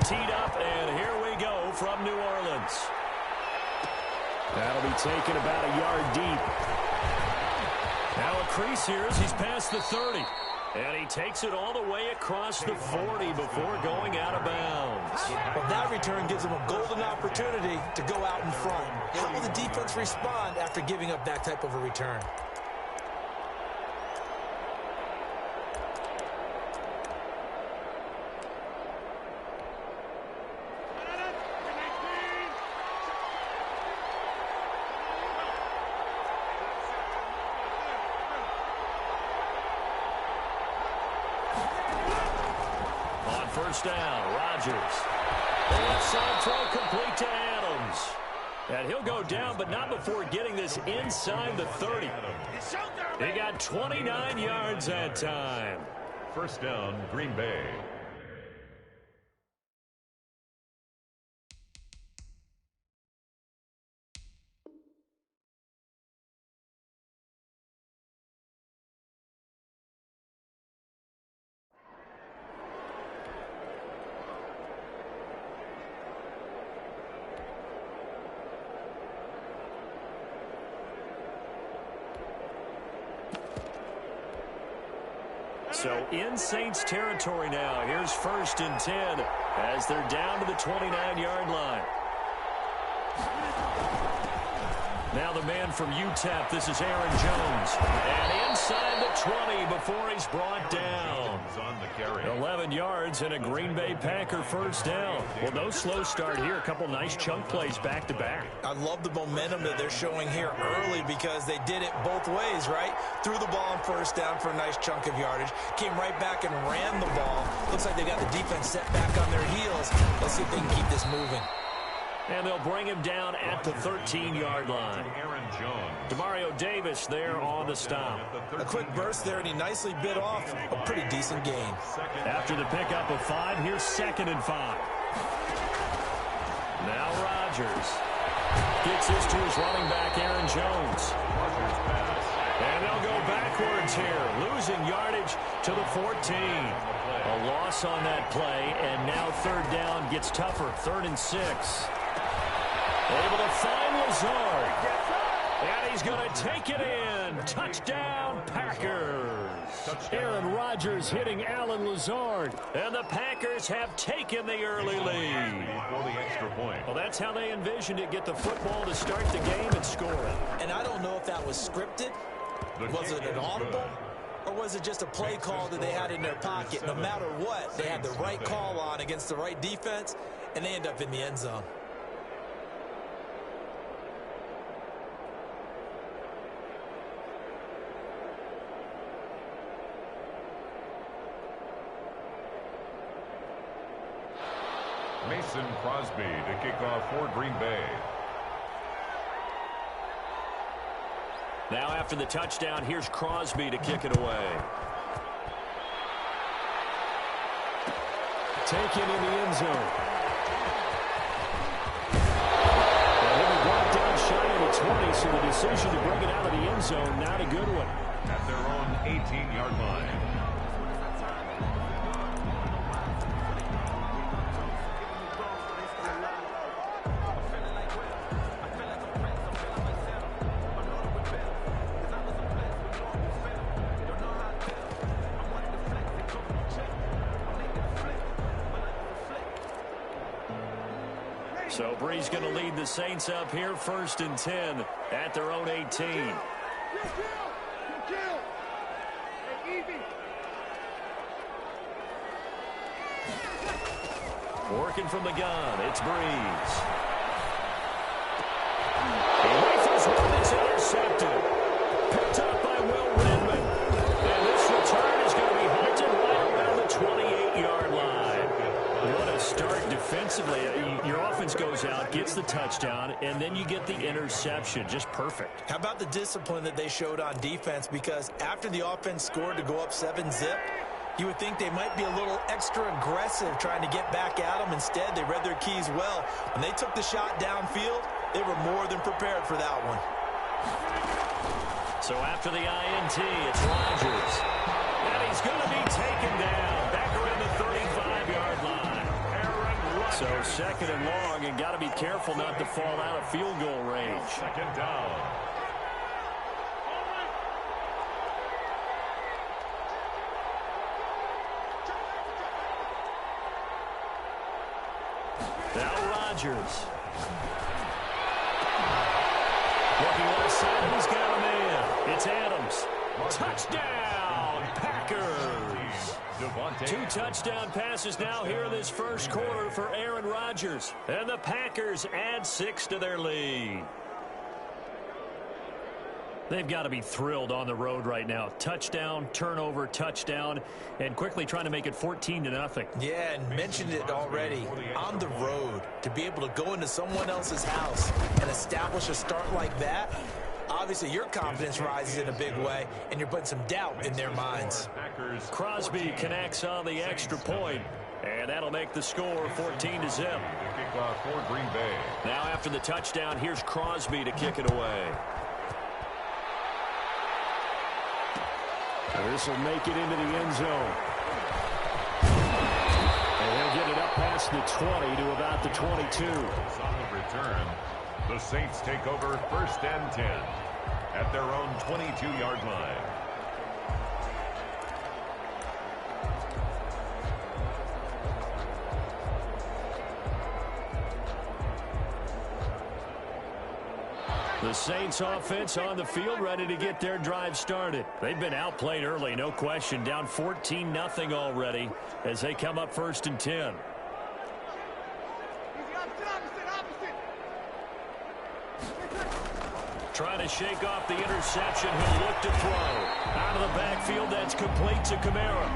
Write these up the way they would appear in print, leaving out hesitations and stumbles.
teed up, and here we go from New Orleans. That'll be taken about a yard deep. Now a crease here as he's past the 30. And he takes it all the way across the 40 before going out of bounds. Well, that return gives him a golden opportunity to go out in front. How will the defense respond after giving up that type of a return? First down, Rodgers. The left side throw complete to Adams. And he'll go down, but not before getting this inside the 30. He got 29 yards that time. First down, Green Bay. So in Saints territory now. Here's 1st and 10 as they're down to the 29-yard line. Now the man from UTEP, this is Aaron Jones. And inside the 20 before he's brought down. 11 yards and a Green Bay Packer first down. Well, no slow start here. A couple nice chunk plays back-to-back. I love the momentum that they're showing here early because they did it both ways, right? Threw the ball on first down for a nice chunk of yardage. Came right back and ran the ball. Looks like they got the defense set back on their heels. Let's see if they can keep this moving. And they'll bring him down at the 13-yard line. Demario Davis there on the stop. A quick burst there, and he nicely bit off a pretty decent gain. After the pickup of 5, here's 2nd and 5. Now Rodgers gets this to his running back, Aaron Jones. And they'll go backwards here, losing yardage to the 14. A loss on that play, and now 3rd down gets tougher, 3rd and 6. Able to find Lazard. And he's going to take it in. Touchdown, Packers. Aaron Rodgers hitting Alan Lazard. And the Packers have taken the early lead. Well, that's how they envisioned it. Get the football to start the game and score it. And I don't know if that was scripted. Was it an audible? Or was it just a play call that they had in their pocket? No matter what, they had the right call on against the right defense, and they end up in the end zone. Mason Crosby to kick off for Green Bay. Now after the touchdown, here's Crosby to kick it away. Taken in the end zone. And he'll be brought down shy of the 20, so the decision to bring it out of the end zone, not a good one. At their own 18-yard line. So Bree's going to lead the Saints up here, 1st and 10 at their own 18. Working from the gun, it's Breeze. He rifles one that's intercepted. Picked up by Will Redmond. And this return is going to be hunted right around the 28-yard line. What a start defensively. Your offense goes out, gets the touchdown, and then you get the interception. Just perfect. How about the discipline that they showed on defense? Because after the offense scored to go up 7-zip, you would think they might be a little extra aggressive trying to get back at them. Instead, they read their keys well. When they took the shot downfield, they were more than prepared for that one. So after the INT, it's Rodgers. And he's going to be taken down back around the 35-yard line. Aaron So second and long, and got to be careful not to fall out of field goal range. Second down. Now Rodgers. Looking left side, he's got a man. It's Adams. Touchdown, Packers. 2 touchdown passes now here in this first quarter for Aaron Rodgers. And the Packers add 6 to their lead. They've got to be thrilled on the road right now. Touchdown, turnover, touchdown, and quickly trying to make it 14-0. Yeah, and mentioned it already. On the road, to be able to go into someone else's house and establish a start like that, obviously your confidence rises in a big way, and you're putting some doubt in their minds. Crosby connects on the extra point, and that'll make the score 14-0. Kickoff for Green Bay. Now after the touchdown, here's Crosby to kick it away. This will make it into the end zone. And he'll get it up past the 20 to about the 22. On the return, the Saints take over 1st and 10 at their own 22-yard line. The Saints offense on the field, ready to get their drive started. They've been outplayed early, no question. Down 14-0 already as they come up 1st and 10. Trying to shake off the interception. He'll look to throw. Out of the backfield, that's complete to Kamara.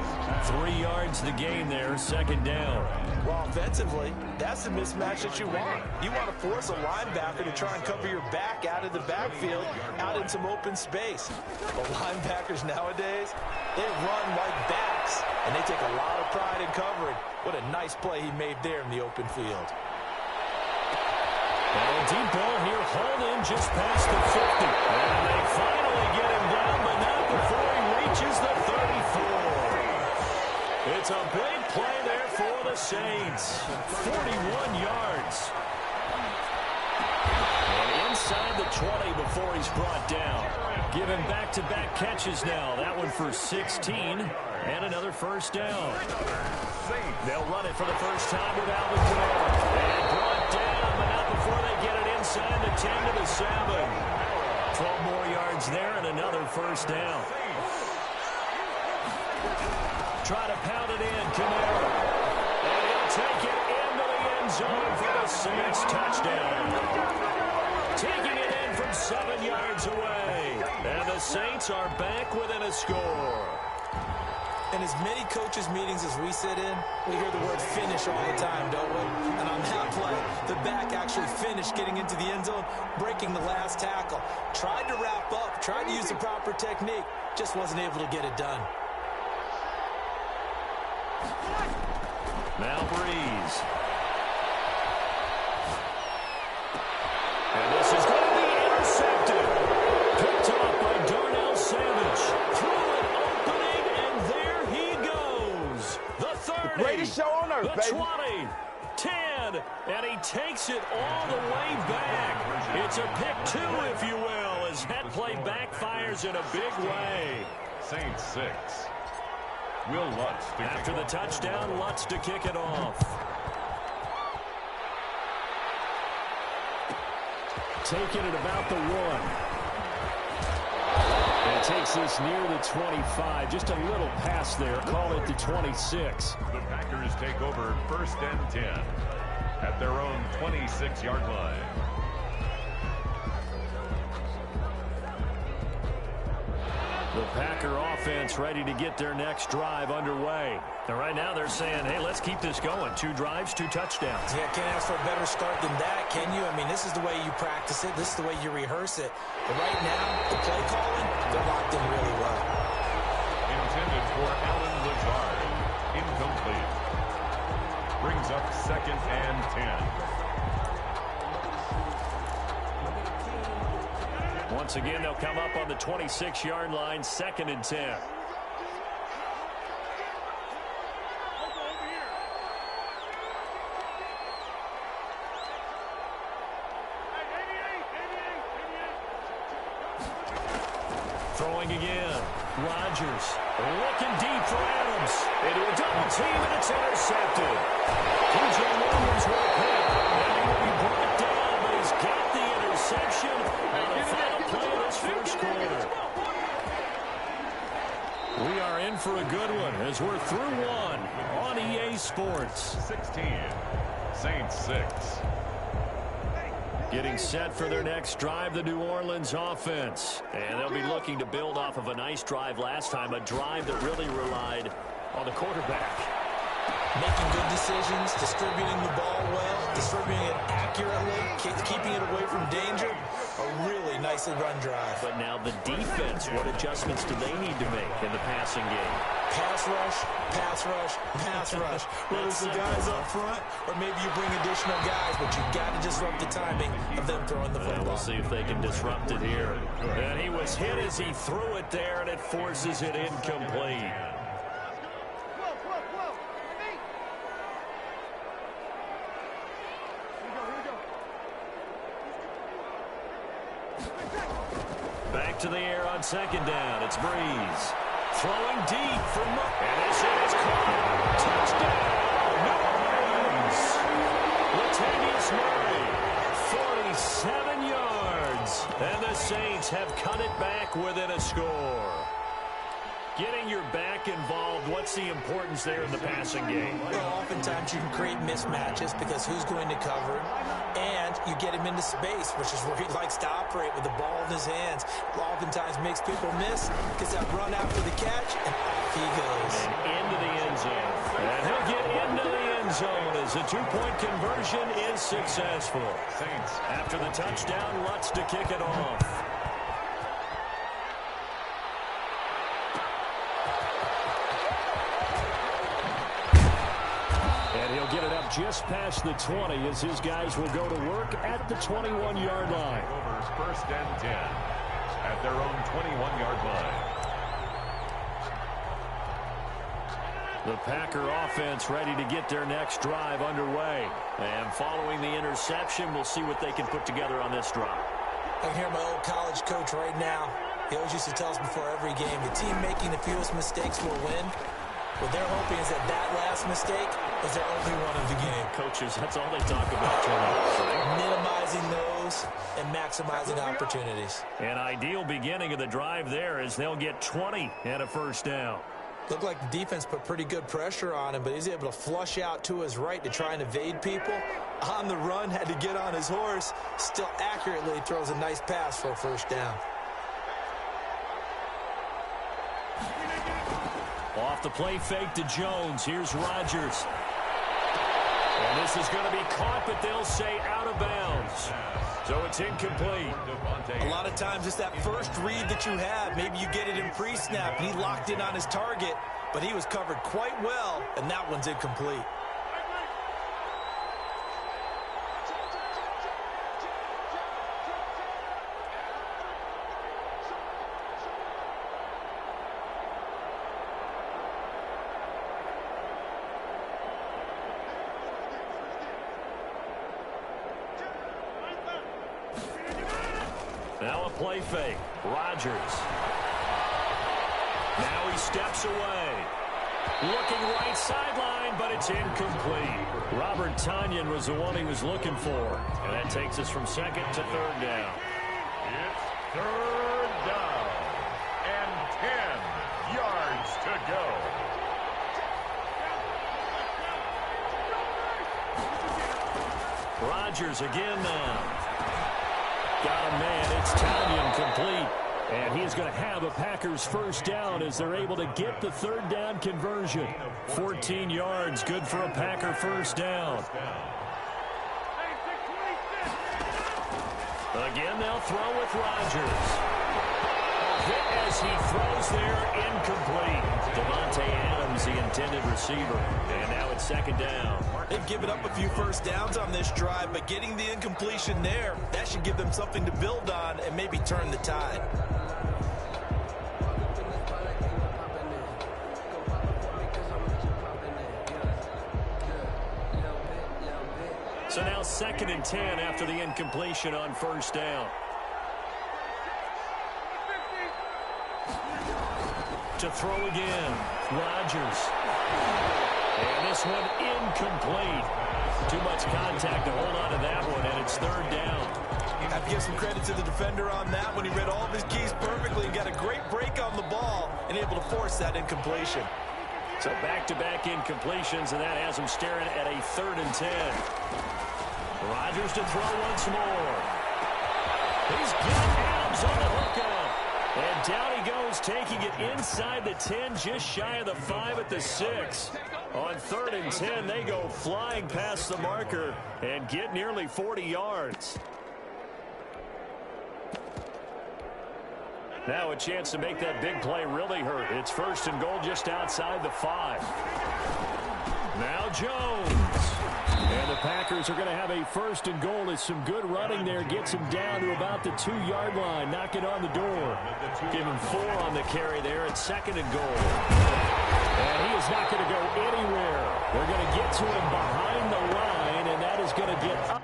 3 yards the gain there, 2nd down. Well, offensively, that's the mismatch that you want. You want to force a linebacker to try and cover your back out of the backfield, out in some open space. But linebackers nowadays, they run like backs, and they take a lot of pride in covering. What a nice play he made there in the open field. And a deep ball here, hauled in just past the 50. And they finally get him down, but not before he reaches the 34. It's a big play there for the Saints. 41 yards. And inside the 20 before he's brought down. Giving back-to-back catches now. That one for 16 and another 1st down. They'll run it for the first time with Alvin Kamara. And brought down, but not before they get it inside the 10 to the 7. 12 more yards there and another 1st down. Try to pound it in, Kamara. And he'll take it into the end zone for the Saints touchdown. Taking it in from 7 yards away. And the Saints are back within a score. In as many coaches' meetings as we sit in, we hear the word finish all the time, don't we? And on that play, the back actually finished getting into the end zone, breaking the last tackle. Tried to wrap up, tried to use the proper technique, just wasn't able to get it done. Now Breeze. And this is going to be intercepted. Picked off by Darnell Savage. Through an opening, and there he goes. The 30. The greatest show on earth, the baby. 20. 10. And he takes it all the way back. It's a pick 2, if you will, as that play backfires in a big way. Saints 6. Will Lutz to After the touchdown, Lutz to kick it off. Taking it about the 1. And takes this near the 25. Just a little pass there. Call it the 26. The Packers take over 1st and 10 at their own 26-yard line. The Packer offense ready to get their next drive underway. And right now they're saying, hey, let's keep this going. 2 drives, 2 touchdowns. Yeah, can't ask for a better start than that, can you? I mean, this is the way you practice it. This is the way you rehearse it. But right now, the play calling, they're locked in really well. Intended for Alan Lazard. Incomplete. Brings up 2nd and 10. Once again, they'll come up on the 26-yard line, 2nd and 10. throwing again. Rodgers looking deep for Adams. Into a double team, and it's intercepted. DJ Williams will pick. And he will be brought down, but he's got the interception on the final play of this first quarter. We are in for a good one as we're through one on EA Sports. 16, Saints 6. Getting set for their next drive, the New Orleans offense. And they'll be looking to build off of a nice drive last time, a drive that really relied on the quarterback. Making good decisions, distributing the ball well, distributing it accurately, keeping it away from danger. A really nicely run drive. But now the defense, what adjustments do they need to make in the passing game? Pass rush, pass rush, pass rush. Whether it's the guys up front or maybe you bring additional guys, but you've got to disrupt the timing of them throwing the football. We'll see if they can disrupt it here. And he was hit as he threw it there, and it forces it incomplete. Back to the air on second down. It's Breeze. Throwing deep for Murray. And this is caught. Touchdown, New Orleans. Latavius Murray, 47 yards. And the Saints have cut it back within a score. Getting your back involved, what's the importance there in the passing game? Well, oftentimes you can create mismatches because who's going to cover him, and you get him into space, which is where he likes to operate with the ball in his hands. Oftentimes makes people miss, gets that run after the catch, and off he goes. And into the end zone. And he'll get into the end zone as the two-point conversion is successful. Saints. After the touchdown, Lutz to kick it off. Get it up just past the 20 as his guys will go to work at the 21-yard line. Overs first and 10 at their own 21-yard line. The Packer offense ready to get their next drive underway. And following the interception, we'll see what they can put together on this drive. I can hear my old college coach right now. He always used to tell us before every game, the team making the fewest mistakes will win. What they're hoping is that that last mistake was their only one of the game. Coaches, that's all they talk about, Tony. Minimizing those and maximizing opportunities. An ideal beginning of the drive there is they'll get 20 and a first down. Looked like the defense put pretty good pressure on him, but he's able to flush out to his right to try and evade people. On the run, had to get on his horse. Still accurately throws a nice pass for a first down. Off the play fake to Jones. Here's Rodgers. And this is going to be caught, but they'll say out of bounds. So it's incomplete. A lot of times it's that first read that you have. Maybe you get it in pre-snap, and he locked in on his target, but he was covered quite well, and that one's incomplete. Now a play fake. Rodgers. Now he steps away. Looking right sideline, but it's incomplete. Robert Tonyan was the one he was looking for. And that takes us from second to third down. It's third down and 10 yards to go. Rodgers again now. Got a man. It's Tonyan complete. And he is going to have a Packers first down as they're able to get the third down conversion. 14 yards, good for a Packer first down. Again, they'll throw with Rodgers. Hit as he throws there, incomplete. Devontae Adams, the intended receiver. And now it's second down. They've given up a few first downs on this drive, but getting the incompletion there, that should give them something to build on and maybe turn the tide. So now second and 10 after the incompletion on first down. to throw again. Rodgers. And this one incomplete. Too much contact to hold on to that one, and it's third down. I have to give some credit to the defender on that when he read all of his keys perfectly and got a great break on the ball and able to force that incompletion. So back-to-back incompletions, and that has him staring at a 3rd and 10. Rodgers to throw once more. He's got Adams on the hookup. And down he goes, taking it inside the 10, just shy of the 5 at the 6. On 3rd and 10, they go flying past the marker and get nearly 40 yards. Now a chance to make that big play really hurt. It's 1st and goal just outside the 5. Now Jones. And the Packers are going to have a 1st and goal as some good running there gets him down to about the 2-yard line. Knock it on the door. Give him 4 on the carry there at 2nd and goal. And he is not going to go anywhere. They're going to get to him behind the line, and that is going to get up.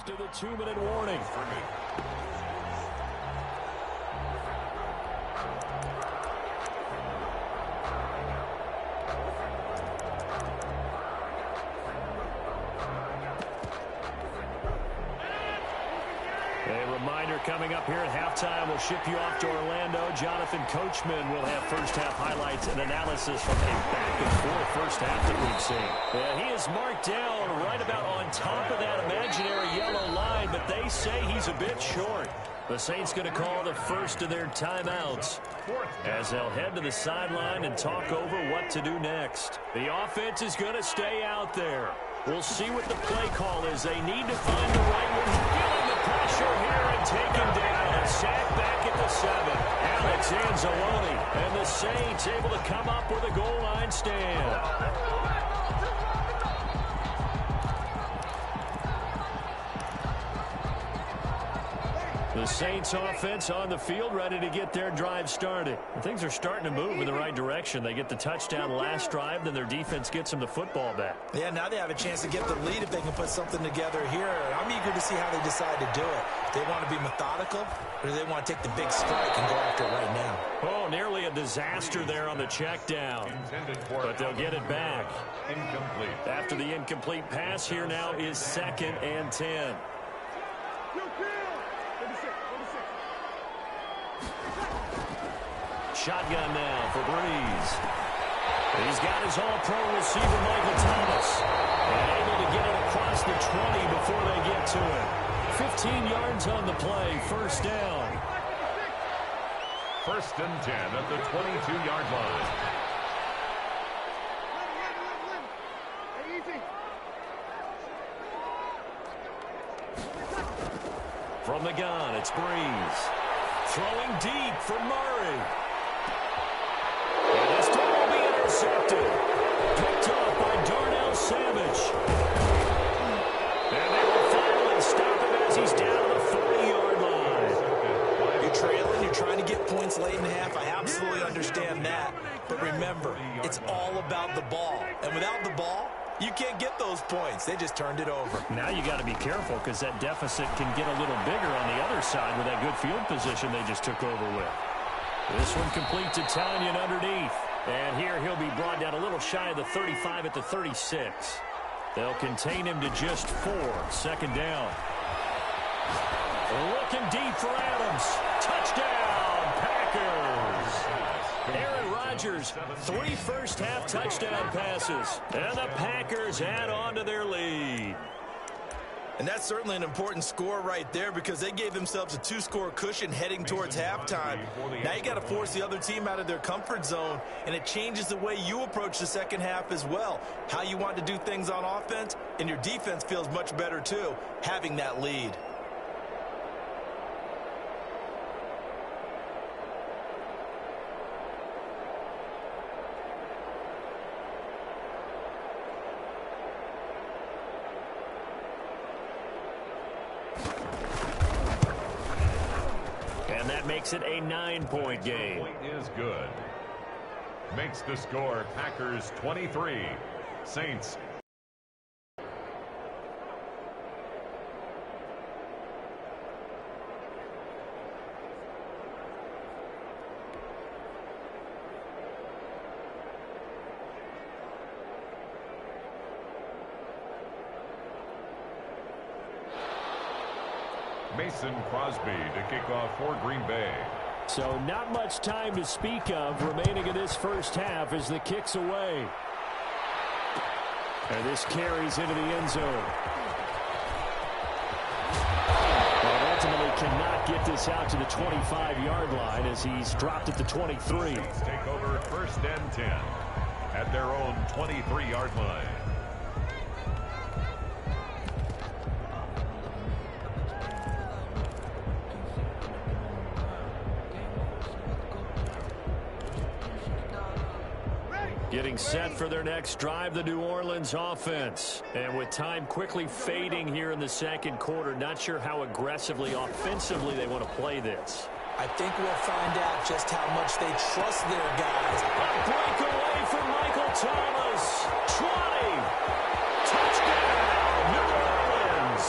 To the 2-minute warning. A reminder coming up here at halftime, we'll ship you off to Orlando. Jonathan Coachman will have first-half highlights and analysis from a back-and-forth first half that we've seen. And he is marked down right about on top of that imaginary yellow line, but they say he's a bit short. The Saints going to call the first of their timeouts as they'll head to the sideline and talk over what to do next. The offense is going to stay out there. We'll see what the play call is. They need to find the right one. Feeling the pressure here and take him down. A sack back at the 7. Alex Anzalone. And the Saints able to come up with a goal line stand. The Saints offense on the field, ready to get their drive started. And things are starting to move in the right direction. They get the touchdown last drive, then their defense gets them the football back. Yeah, now they have a chance to get the lead if they can put something together here. I'm eager to see how they decide to do it. Do they want to be methodical, or do they want to take the big strike and go after it right now? Oh, nearly a disaster there on the check down. But they'll get it back. Incomplete. After the incomplete pass, here now is 2nd and 10. Shotgun now for Breeze. He's got his all-pro receiver, Michael Thomas. And able to get it across the 20 before they get to it. 15 yards on the play, first down. 1st and 10 at the 22-yard line. From the gun, it's Breeze. Throwing deep for Murray. And this time will be intercepted. Picked off by Darnell Savage. And they will finally stop him as he's down to the 40-yard line. You're trailing, you're trying to get points late in the half. I absolutely understand that. But remember, it's all about the ball. And without the ball, you can't get those points. They just turned it over. Now you got to be careful because that deficit can get a little bigger on the other side with that good field position they just took over with. This one complete to Tanyan underneath. And here he'll be brought down a little shy of the 35 at the 36. They'll contain him to just 4. 2nd down. Looking deep for Adams. Touchdown, Packers. Aaron Rodgers, 3 first-half touchdown passes. And the Packers add on to their lead. And that's certainly an important score right there because they gave themselves a 2-score cushion heading towards halftime. Now you got to force the other team out of their comfort zone, and it changes the way you approach the second half as well. How you want to do things on offense, and your defense feels much better too, having that lead. Makes it a 9-point game. Point is good. Makes the score Packers 23, Saints. Mason Crosby to kick off for Green Bay. So not much time to speak of remaining in this first half as the kick's away. And this carries into the end zone. But ultimately cannot get this out to the 25-yard line as he's dropped at the 23. Saints take over first and 10 at their own 23-yard line. Getting set for their next drive, the New Orleans offense. And with time quickly fading here in the second quarter, not sure how aggressively, offensively they want to play this. I think we'll find out just how much they trust their guys. A breakaway for Michael Thomas. 20. Touchdown, New Orleans.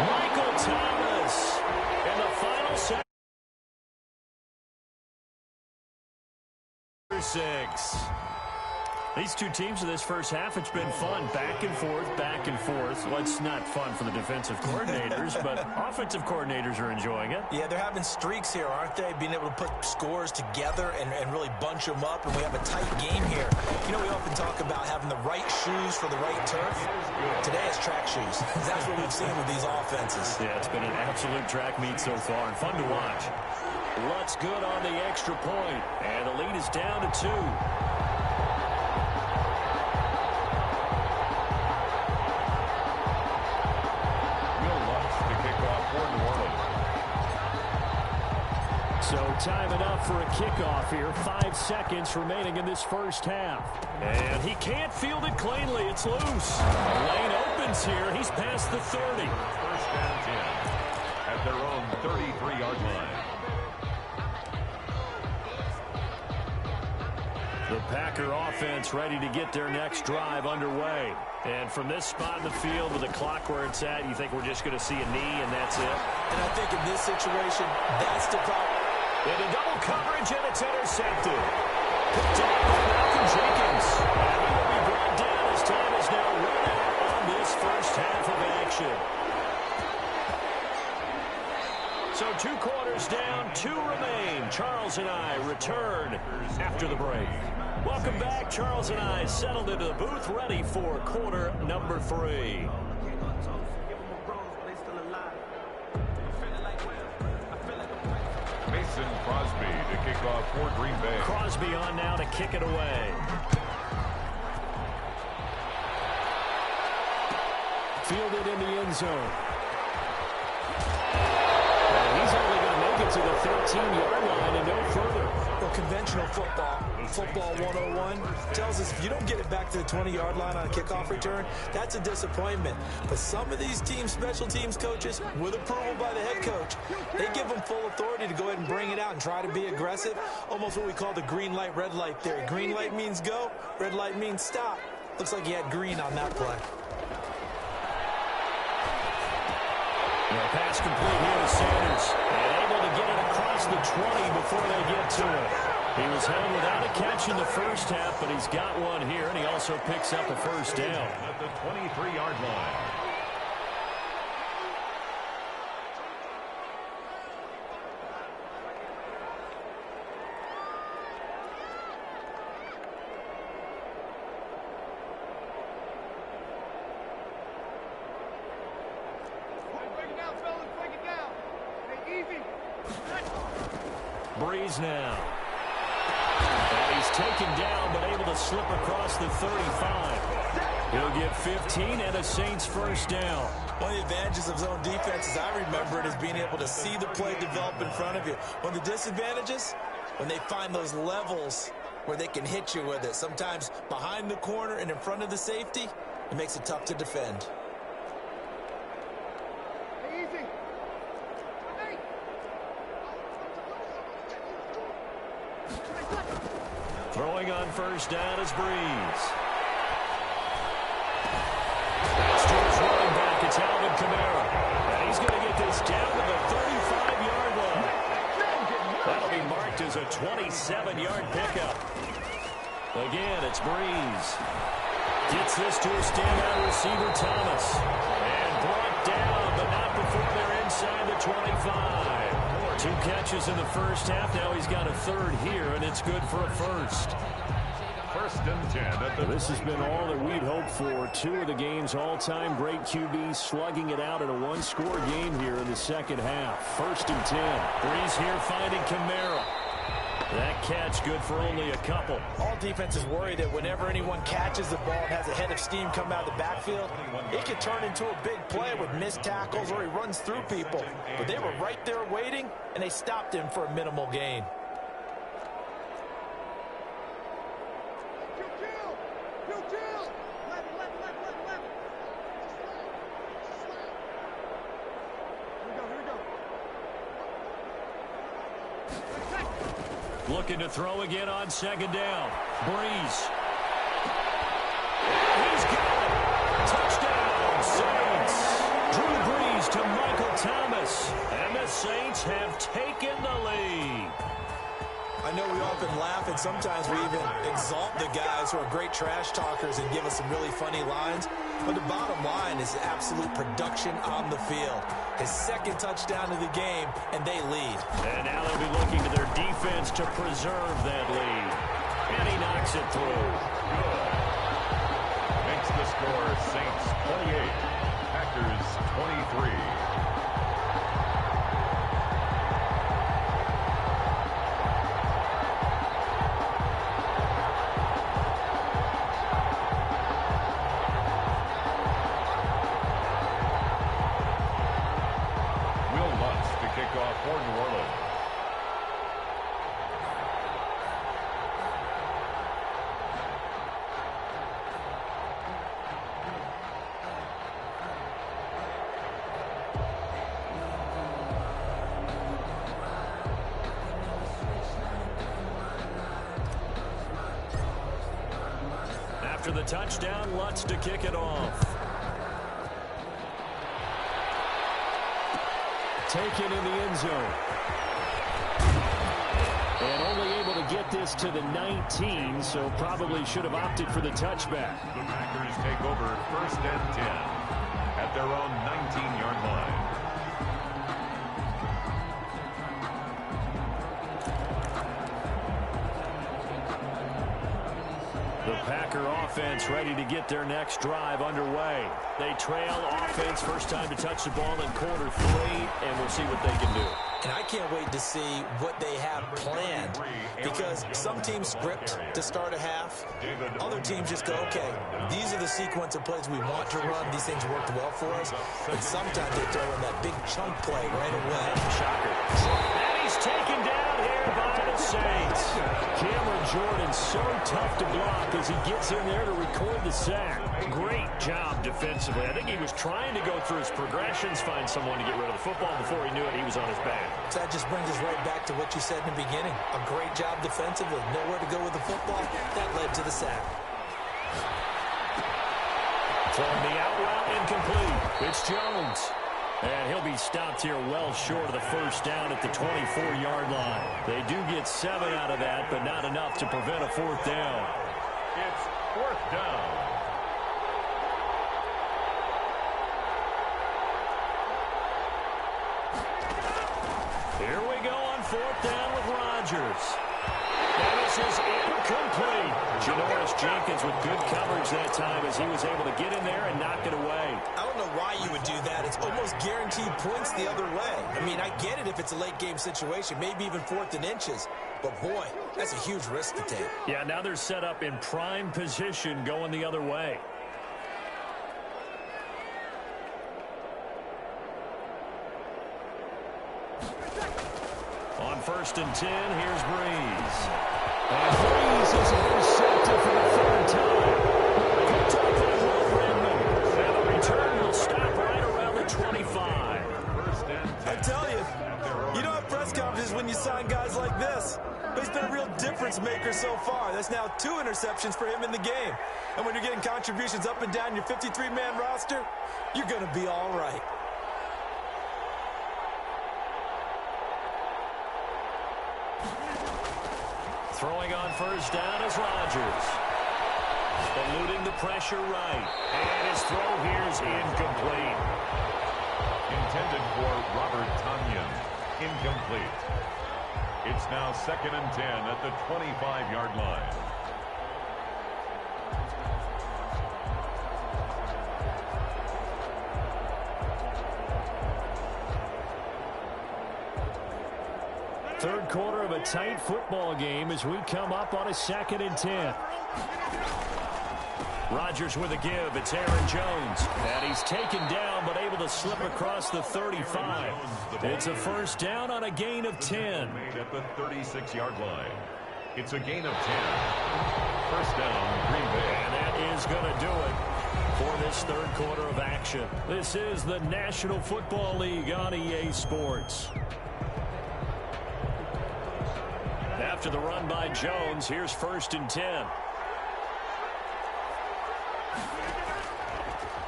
Michael Thomas. And the final second. 6. These two teams in this first half, it's been fun. Back and forth, back and forth. Well, it's not fun for the defensive coordinators, but offensive coordinators are enjoying it. Yeah, they're having streaks here, aren't they? Being able to put scores together and really bunch them up, and we have a tight game here. You know, we often talk about having the right shoes for the right turf. Today is track shoes. That's what we've seen with these offenses. Yeah, it's been an absolute track meet so far, and fun to watch. Lutt's good on the extra point, and the lead is down to 2. So time enough for a kickoff here. 5 seconds remaining in this first half. And he can't field it cleanly. It's loose. Lane opens here. He's past the 30. First and 10 at their own 33-yard line. The Packer offense ready to get their next drive underway. And from this spot in the field with the clock where it's at, you think we're just going to see a knee and that's it? And I think in this situation, that's the problem. Into double coverage, and it's intercepted. Picked up by Malcolm Jenkins. And he will be brought down as time is now run out on this first half of action. So 2 quarters down, 2 remain. Charles and I return after the break. Welcome back. Charles and I settled into the booth, ready for quarter number 3. Mason Crosby to kick off for Green Bay. Crosby on now to kick it away. Fielded in the end zone. And he's only going to make it to the 13-yard line and no further. Well, conventional football 101, tells us if you don't get it back to the 20-yard line on a kickoff return, that's a disappointment. But some of these teams, special teams coaches, with approval by the head coach, they give them full authority to go ahead and bring it out and try to be aggressive. Almost what we call the green light, red light theory. Green light means go, red light means stop. Looks like he had green on that play. Well, pass complete here to Sanders. And able to get it across the 20 before they get to it. He was held without a catch in the first half, but he's got one here, and he also picks up a first down. At the 23-yard line. Breeze now. And he's taken down, but able to slip across the 35. He'll get 15 and a Saints first down. One of the advantages of zone defense, as I remember it, is being able to see the play develop in front of you. One of the disadvantages, when they find those levels where they can hit you with it. Sometimes behind the corner and in front of the safety, it makes it tough to defend. Throwing on first down is Breeze. That's to his running back. It's Alvin Kamara. And he's going to get this down to the 35-yard line. That'll be marked as a 27-yard pickup. Again, it's Breeze. Gets this to a standout receiver, Thomas. And brought down, but not before they're inside the 25. 2 catches in the first half. Now he's got a third here, and it's good for a first. First and 10. This has been all that we'd hoped for. 2 of the game's all-time great QBs slugging it out in a one-score game here in the second half. First and 10. Breeze here finding Kamara. That catch good for only a couple. All defenses worry that whenever anyone catches the ball and has a head of steam come out of the backfield, it can turn into a big play with missed tackles or he runs through people. But they were right there waiting, and they stopped him for a minimal gain. Looking to throw again on second down. Breeze. He's got it. Touchdown, Saints. Drew Brees to Michael Thomas. And the Saints have taken the lead. I know we often laugh, and sometimes we even exalt the guys who are great trash talkers and give us some really funny lines. But the bottom line is absolute production on the field. His second touchdown of the game, and they lead. And now they'll be looking to their defense to preserve that lead. And he knocks it through. Good. Makes the score Saints 28, Packers 23. For New Orleans. After the touchdown, Lutz to kick it off. Taken in the end zone. And only able to get this to the 19, so probably should have opted for the touchback. The Packers take over first and 10 at their own 19-yard line. The Packer offense ready to get their next drive underway. They trail offense, first time to touch the ball in quarter 3, and we'll see what they can do. And I can't wait to see what they have planned, because some teams script to start a half. Other teams just go, okay, these are the sequence of plays we want to run. These things worked well for us. But sometimes they throw in that big chunk play right away. Shocker. And he's taken down here by the Saints. Cameron Jordan so tough to block as he gets in there to record the sack. Great job defensively. I think he was trying to go through his progressions, find someone to get rid of the football. Before he knew it, he was on his back. So that just brings us right back to what you said in the beginning. A great job defensively. Nowhere to go with the football. That led to the sack. Throwing the out route incomplete. It's Jones. And he'll be stopped here well short of the first down at the 24-yard line. They do get 7 out of that, but not enough to prevent a fourth down. It's fourth down. Here we go on fourth down with Rodgers. And this is incomplete. Janoris Jenkins with good coverage that time as he was able to get in there and knock it away. I don't know why you would do that. It's almost guaranteed points the other way. I mean, I get it if it's a late game situation, maybe even 4th and inches. But, boy, that's a huge risk to take. Yeah, now they're set up in prime position going the other way. On 1st and 10, here's Breeze. And Breeze is intercepted for the 3rd time. Picked up by Wolf Redmond. And the return will stop right around the 25. I tell you, you don't have press conferences when you sign guys like this. But he's been a real difference maker so far. That's now 2 interceptions for him in the game. And when you're getting contributions up and down your 53-man roster, you're going to be all right. Throwing on 1st down is Rodgers. Eluding the pressure right. And his throw here is incomplete. Intended for Robert Tonyan. Incomplete. It's now 2nd and 10 at the 25-yard line. Third quarter of a tight football game as we come up on a 2nd and 10. Rodgers with a give. It's Aaron Jones. And he's taken down but able to slip across the 35. It's a 1st down on a gain of 10. Made at the 36-yard line. It's a gain of 10. 1st down, Green Bay. And that is going to do it for this 3rd quarter of action. This is the National Football League on EA Sports. After the run by Jones, here's 1st and 10.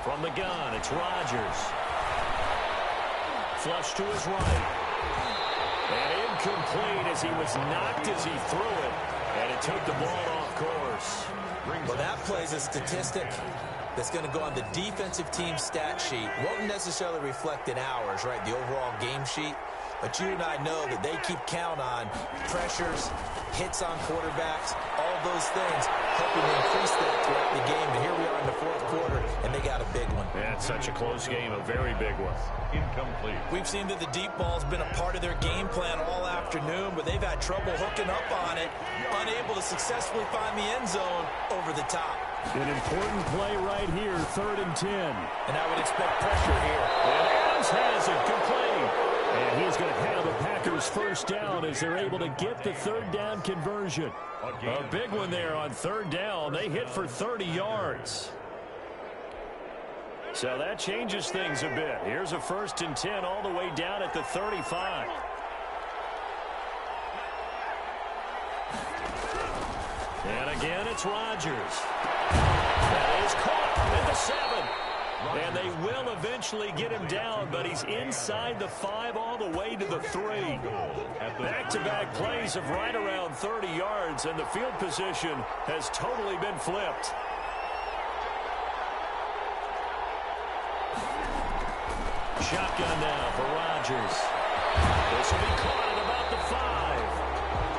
From the gun, it's Rodgers. Flush to his right. And incomplete as he was knocked as he threw it. And it took the ball off course. Well, that plays a statistic that's going to go on the defensive team stat sheet. Won't necessarily reflect in ours, right, the overall game sheet. But you and I know that they keep count on pressures, hits on quarterbacks, all those things, hoping to increase that throughout the game. And here we are in the 4th quarter, and they got a big one. Yeah, it's such a close game, a very big one. Incomplete. We've seen that the deep ball's been a part of their game plan all afternoon, but they've had trouble hooking up on it, unable to successfully find the end zone over the top. An important play right here, 3rd and 10. And I would expect pressure here. And Adams has it complete. And he's going to have the Packers 1st down as they're able to get the 3rd down conversion. A big one there on 3rd down. They hit for 30 yards. So that changes things a bit. Here's a 1st and 10 all the way down at the 35. And again, it's Rodgers. That is caught at the 7. And they will eventually get him down, but he's inside the 5 all the way to the 3. Back-to-back plays of right around 30 yards, and the field position has totally been flipped. Shotgun now for Rodgers. This will be caught at about the 5.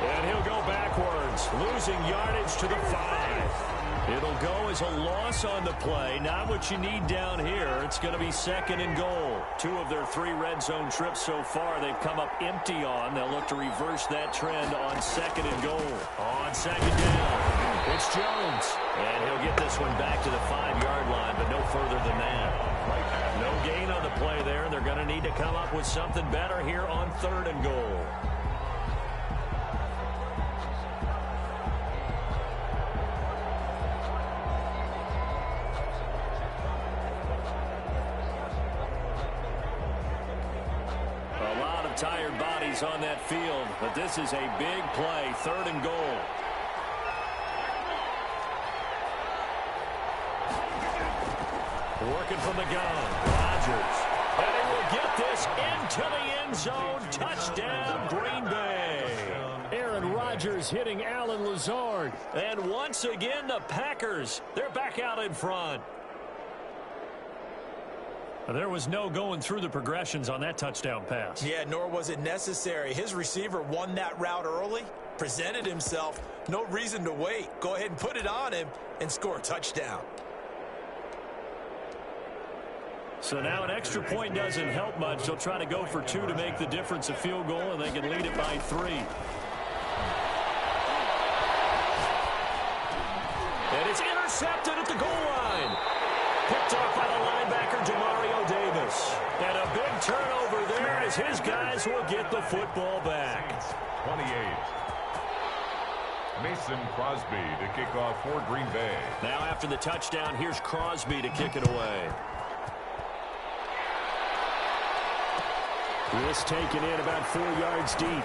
And he'll go backwards, losing yardage to the 5. It'll go as a loss on the play. Not what you need down here. It's going to be 2nd and goal. 2 of their 3 red zone trips so far they've come up empty on. They'll look to reverse that trend on 2nd and goal. On 2nd down, it's Jones. And he'll get this one back to the 5-yard line, but no further than that. No gain on the play there. They're going to need to come up with something better here on 3rd and goal. Tired bodies on that field, but this is a big play, 3rd and goal. Working from the gun, Rodgers. And he will get this into the end zone. Touchdown, Green Bay. Aaron Rodgers hitting Allen Lazard. And once again, the Packers, they're back out in front. There was no going through the progressions on that touchdown pass. Yeah, nor was it necessary. His receiver won that route early, presented himself. No reason to wait. Go ahead and put it on him and score a touchdown. So now an extra point doesn't help much. They'll try to go for 2 to make the difference a field goal, and they can lead it by 3. And it's intercepted at the goal line. Picked off by the linebacker, Demario Davis. And a big turnover there as his guys will get the football back. 28. Mason Crosby to kick off for Green Bay. Now after the touchdown, here's Crosby to kick it away. This taken in about 4 yards deep.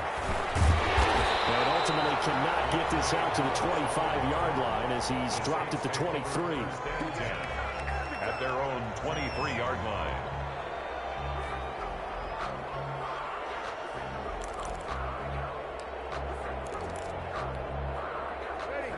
And ultimately cannot get this out to the 25-yard line as he's dropped at the 23. At their own 23-yard line.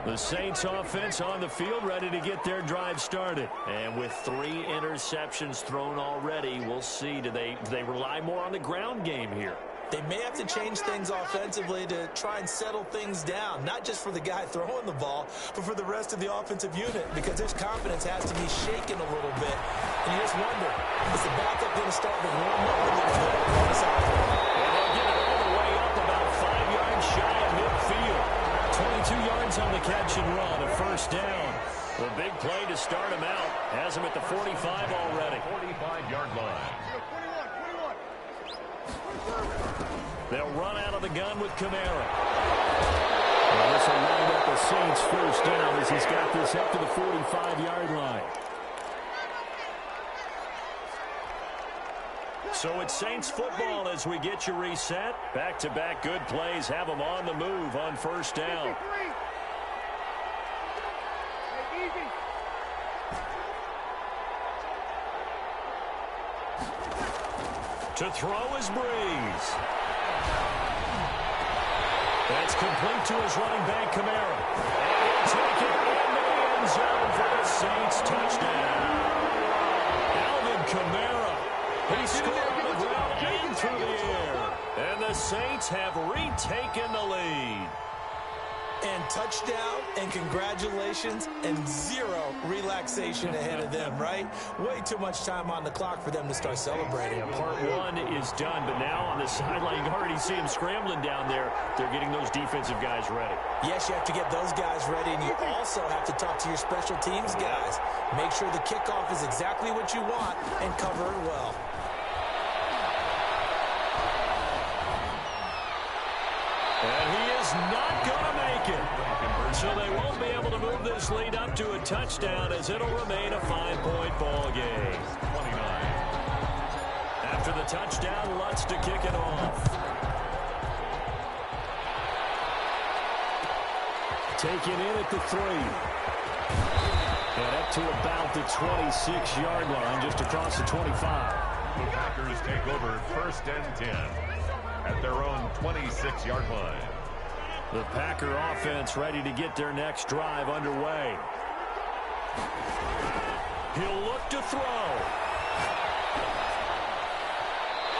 The Saints offense on the field ready to get their drive started. And with 3 interceptions thrown already, we'll see. Do they rely more on the ground game here? They may have to change things offensively to try and settle things down, not just for the guy throwing the ball, but for the rest of the offensive unit, because his confidence has to be shaken a little bit. And you just wonder, is the backup going to start to warm up a little bit on this offense? And they'll get it all the way up about 5 yards shy of midfield. 22 yards on the catch and run, a first down. The big play to start him out has him at the 45 already. 45-yard line. They'll run out of the gun with Kamara. Well, this will wind up the Saints' first down as he's got this up to the 45-yard line. So it's Saints football as we get you reset. Back-to-back good plays have them on the move on first down. To throw is Breeze. That's complete to his running back, Kamara. And he'll take it into the end zone for the Saints touchdown. Alvin Kamara. He scored on the ground and through the air. And the Saints have retaken the lead. And touchdown, and congratulations, and 0 relaxation ahead of them, right? Way too much time on the clock for them to start celebrating. Yeah, part 1 is done, but now on the sideline, you can already see them scrambling down there. They're getting those defensive guys ready. Yes, you have to get those guys ready, and you also have to talk to your special teams guys. Make sure the kickoff is exactly what you want and cover it well. And he is not going to make it. So they won't be able to move this lead up to a touchdown as it'll remain a 5-point ball game. 29. After the touchdown, Lutz to kick it off. Taken in at the 3. And up to about the 26-yard line, just across the 25. The Packers take over first and 10 at their own 26-yard line. The Packer offense ready to get their next drive underway. He'll look to throw.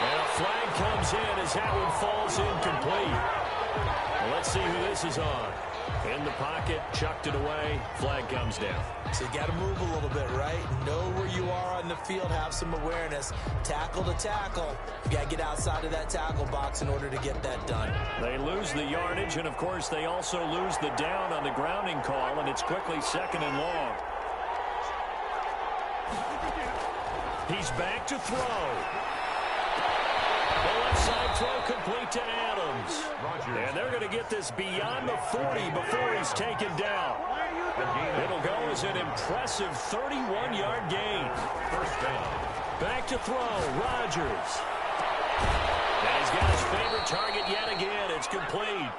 And a flag comes in as that one falls incomplete. Well, let's see who this is on. In the pocket, chucked it away, flag comes down. So you got to move a little bit, right? Know where you are on the field, have some awareness. Tackle to tackle. You got to get outside of that tackle box in order to get that done. They lose the yardage, and of course they also lose the down on the grounding call, and it's quickly 2nd and long. He's back to throw. The left side throw complete to Adams. And they're going to get this beyond the 40 before he's taken down. It'll go as an impressive 31-yard gain. First down. Back to throw, Rodgers. And he's got his favorite target yet again. It's complete.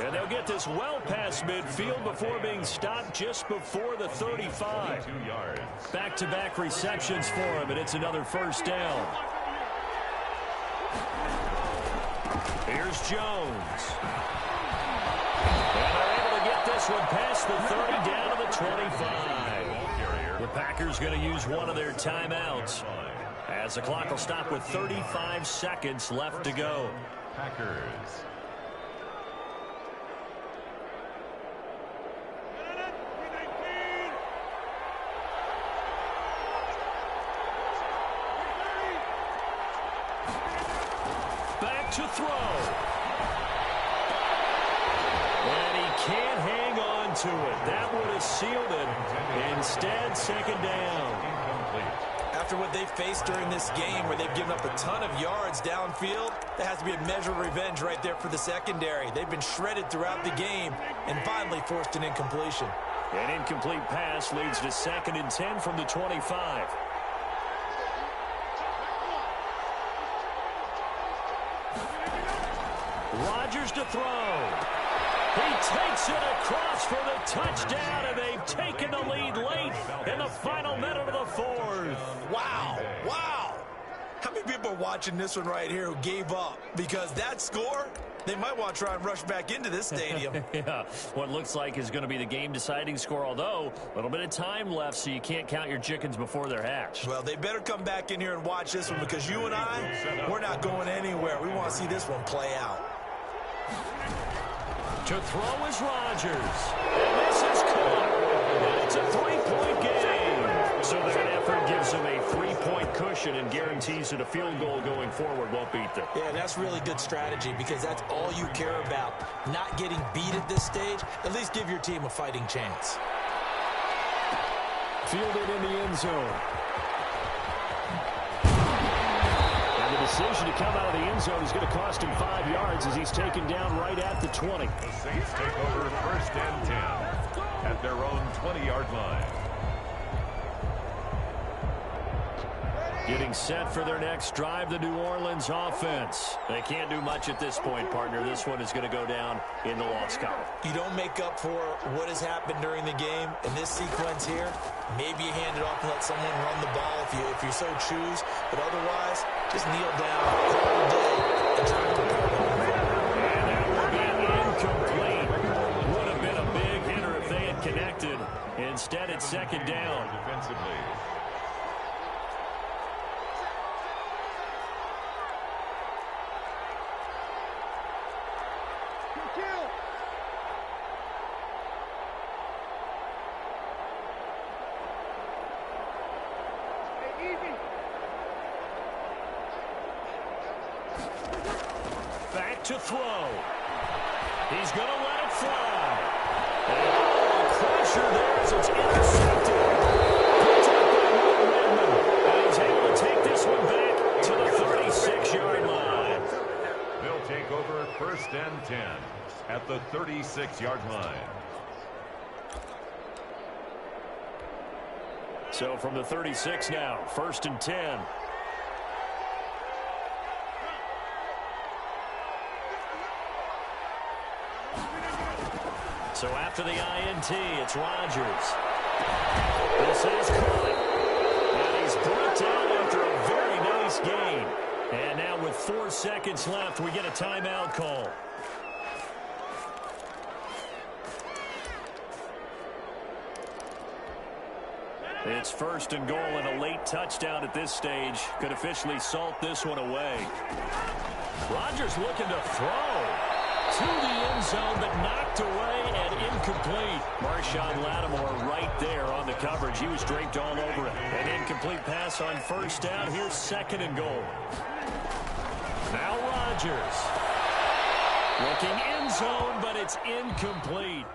And they'll get this well past midfield before being stopped just before the 35. 2 yards. Back-to-back receptions for him, and it's another first down. Here's Jones. And they're able to get this one past the 30 down to the 25. The Packers going to use one of their timeouts as the clock will stop with 35 seconds left to go. Packers. to throw. And he can't hang on to it. That would have sealed it. Instead, second down. After what they've faced during this game where they've given up a ton of yards downfield, that has to be a measure of revenge right there for the secondary. They've been shredded throughout the game and finally forced an incompletion. An incomplete pass leads to 2nd and 10 from the 25. Rodgers to throw. He takes it across for the touchdown, and they've taken the lead late in the final minute of the 4th. Wow. Wow. How many people are watching this one right here who gave up? Because that score, they might want to try and rush back into this stadium. Yeah, what looks like is going to be the game-deciding score, although a little bit of time left, so you can't count your chickens before they're hatched. Well, they better come back in here and watch this one because you and I, we're not going anywhere. We want to see this one play out. To throw is Rodgers. And this is caught. And it's a 3-point game. So that effort gives them a 3-point cushion and guarantees that a field goal going forward won't beat them. Yeah, that's really good strategy because that's all you care about. Not getting beat at this stage. At least give your team a fighting chance. Fielded in the end zone. The decision to come out of the end zone is going to cost him 5 yards as he's taken down right at the 20. The Saints take over 1st and 10 at their own 20-yard line. Getting set for their next drive, the New Orleans offense. They can't do much at this point, partner. This one is going to go down in the loss column. You don't make up for what has happened during the game in this sequence here. Maybe you hand it off and let someone run the ball if you so choose. But otherwise, just kneel down, call it a day, and try to prepare the move. And that will be incomplete. Would have been a big hitter if they had connected. Instead, it's 2nd down. Defensively. Back to throw. He's going to let it fly. And crusher there as it's intercepted. Picked up by Will Redmond. And he's able to take this one back to the 36-yard line. They'll take over 1st and 10 at the 36-yard line. So from the 36 now, 1st and 10. So after the INT, it's Rodgers. This is caught. And he's brought down after a very nice gain. And now with 4 seconds left, we get a timeout call. It's 1st and goal, and a late touchdown at this stage could officially salt this one away. Rodgers looking to throw to the end zone, but knocked away and incomplete. Marshawn Lattimore right there on the coverage. He was draped all over it. An incomplete pass on 1st down. Here's 2nd and goal. Now Rodgers. Looking end zone, but it's incomplete.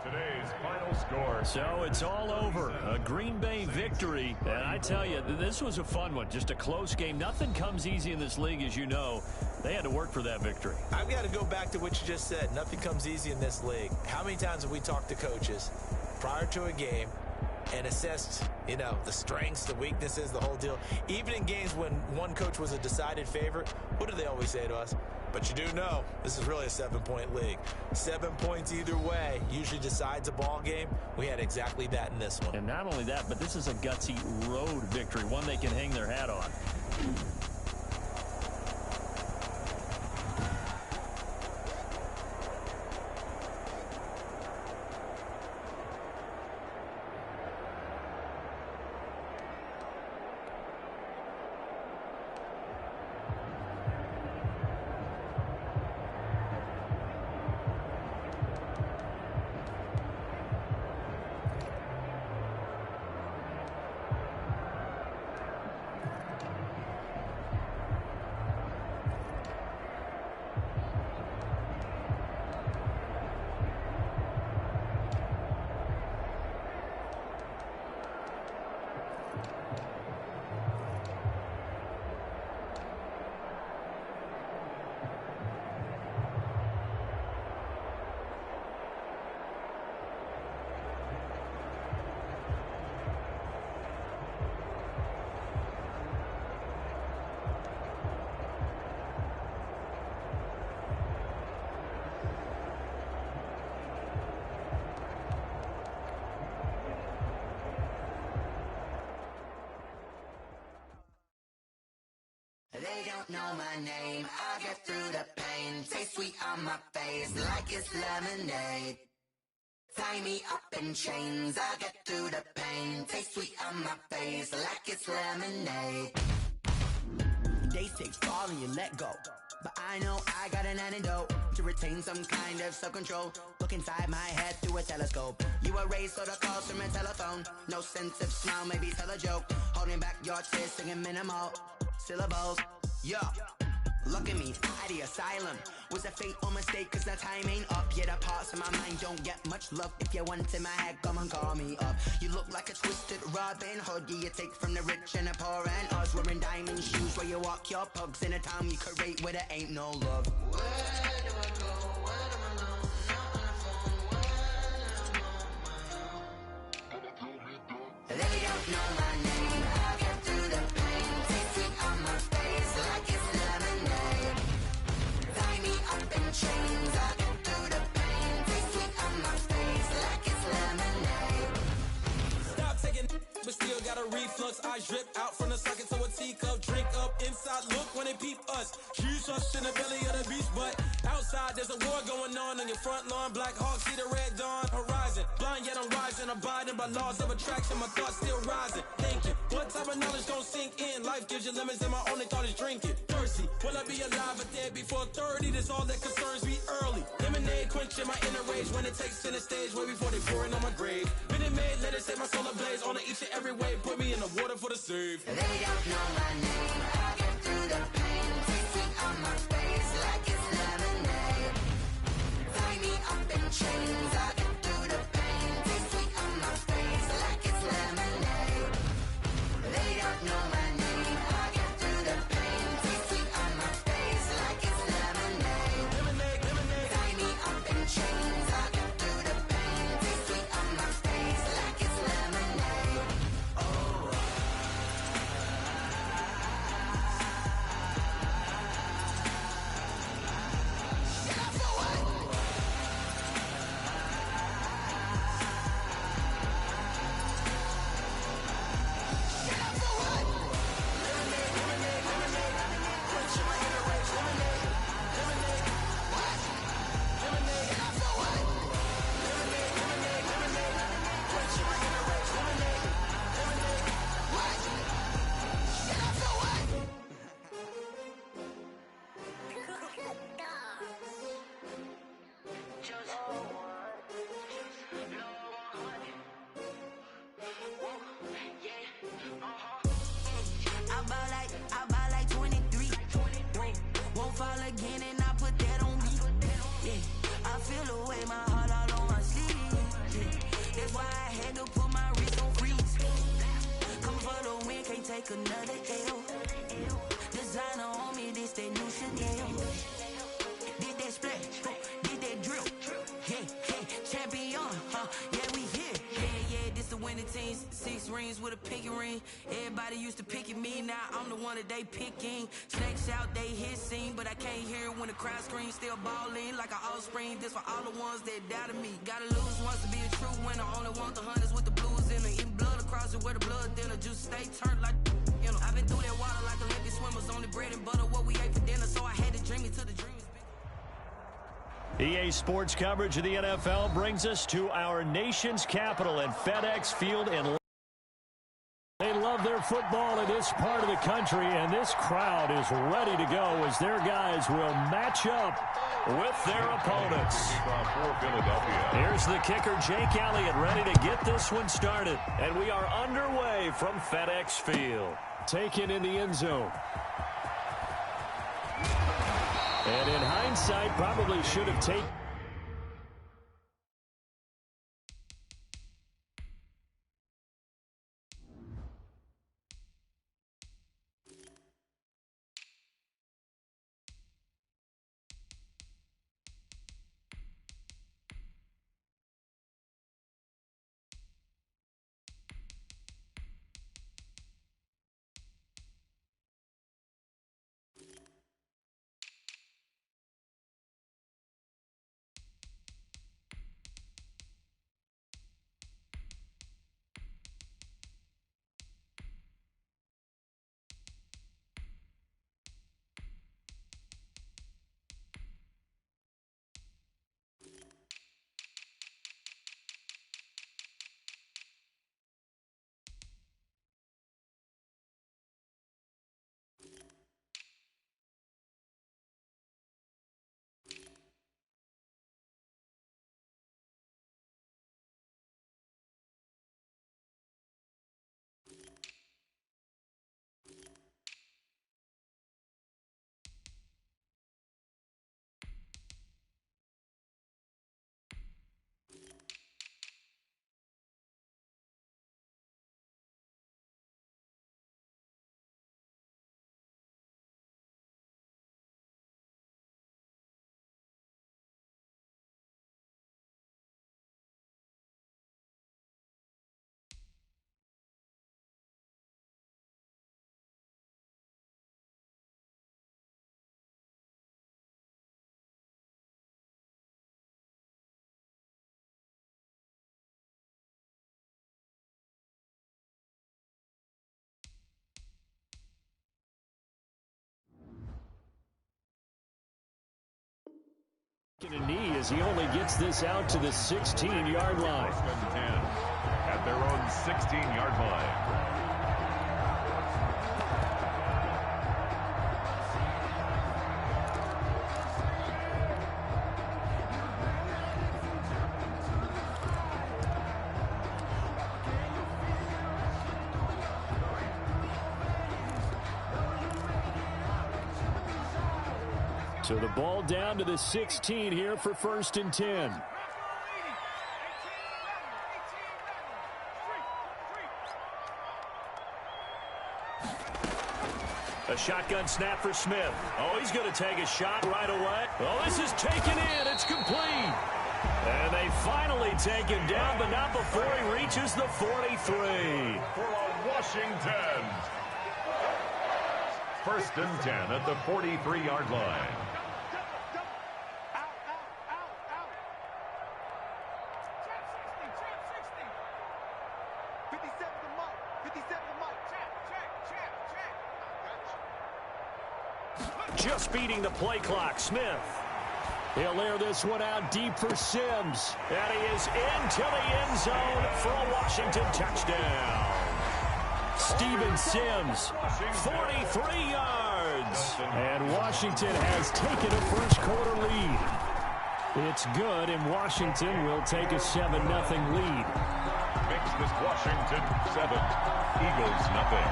Today's final score. So it's all over. A Green Bay victory. And I tell you, this was a fun one. Just a close game. Nothing comes easy in this league, as you know. They had to work for that victory. I've got to go back to what you just said. Nothing comes easy in this league. How many times have we talked to coaches prior to a game and assessed, the strengths, the weaknesses, the whole deal? Even in games when one coach was a decided favorite, what do they always say to us? But you do know this is really a 7-point league. 7 points either way usually decides a ball game. We had exactly that in this one. And not only that, but this is a gutsy road victory, one they can hang their hat on. don't know my name, I'll get through the pain. Taste sweet on my face like it's lemonade. Tie me up in chains, I'll get through the pain. Taste sweet on my face like it's lemonade. Days take fall and you let go, but I know I got an antidote to retain some kind of self-control. Look inside my head through a telescope. You erase all the calls from a telephone. No sense of smile, maybe tell a joke. Holding back your tears, singing minimal syllables. Yeah, look at me, out the asylum. Was a fate or mistake, cause the time ain't up. Yeah, the parts of my mind don't get much love. If you want in my head, come and call me up. You look like a twisted Robin Hood. Yeah, you take from the rich and the poor and us. Wearing diamond shoes where you walk your pugs in a town you create where there ain't no love. Where do I go? When I'm alone? Not on the phone. When I'm on my own. They don't know my name. I'll get through the pain. Taste sweet on my face like it's lemonade. Tie me up in chains. I'll get through the pain. Taste sweet on my face like it's lemonade. Stop taking, but still got a reflux. Eyes drip out from the socket to a teacup. Drink up inside, look when they peep us. Shoes us in the belly of the beast, but outside there's a war going on your front lawn. Black Hawk, see the red dawn horizon. Blind yet I'm rising, abiding by laws of attraction. My thoughts still rising, thinking what type of knowledge gon' sink in? Life gives you lemons and my only thought is drinking. Thirsty, will I be alive or dead before 30? That's all that concerns me early. Lemonade quenching my inner rage when it takes center stage way before they pouring on my grave. Been it made, let it set my soul ablaze. On each and every way, put me in the water for the save. They don't know my name, I'll get through the pain. Taste sweet on my face like it's lemonade. Tie me up in chains, I'll get through the pain. Taste sweet on my face like it's lemonade. They don't know my name, I'll get through the pain. Taste sweet on my face like it's lemonade. Lemonade, lemonade. Tie me up in chains, I'll get through the pain. Taste sweet on my face like it's lemonade. I buy like 23. Won't fall again and I put that on me. Yeah, I feel the way my heart all on my sleeve. Yeah, that's why I had to put my wrist on freeze. Come for the win, can't take another L. Designer on me, this that new Chanel. Did that splash, did that drill. Yeah, champion, yeah, we here. Yeah, this the winning team. 6 rings with a pinky ring. Everybody used to picking me, now I'm the one that they picking. Snakes out, they hissing, but I can't hear it when the crowd screams. Still balling like an offspring. This for all the ones that doubted me. Gotta lose once to be a true winner. Only want the hunters with the blues in it. Eating blood across it where the blood dinner. Juice stay turned like, you know. I've been through that water like Olympic swimmers. Only bread and butter what we ate for dinner, so I had to dream it till the dream is big. EA Sports coverage of the NFL brings us to our nation's capital at FedEx Field in. They love their football in this part of the country, and this crowd is ready to go as their guys will match up with their opponents. For Philadelphia. Here's the kicker, Jake Elliott, ready to get this one started. And we are underway from FedEx Field. Taken in the end zone. And in hindsight, probably should have taken taking a knee as he only gets this out to the 16-yard line. First and 10 at their own 16-yard line. So the ball down to the 16 here for first and 10. A shotgun snap for Smith. Oh, he's going to take a shot right away. Oh, this is taken in. It's complete. And they finally take him down, but not before he reaches the 43. For a Washington. First and 10 at the 43-yard line. Just beating the play clock. Smith. He'll air this one out deep for Sims. And he is into the end zone for a Washington touchdown. Steven Sims, 43 yards. And Washington has taken a first quarter lead. It's good, and Washington will take a 7-0 lead. Makes this Washington 7, Eagles nothing.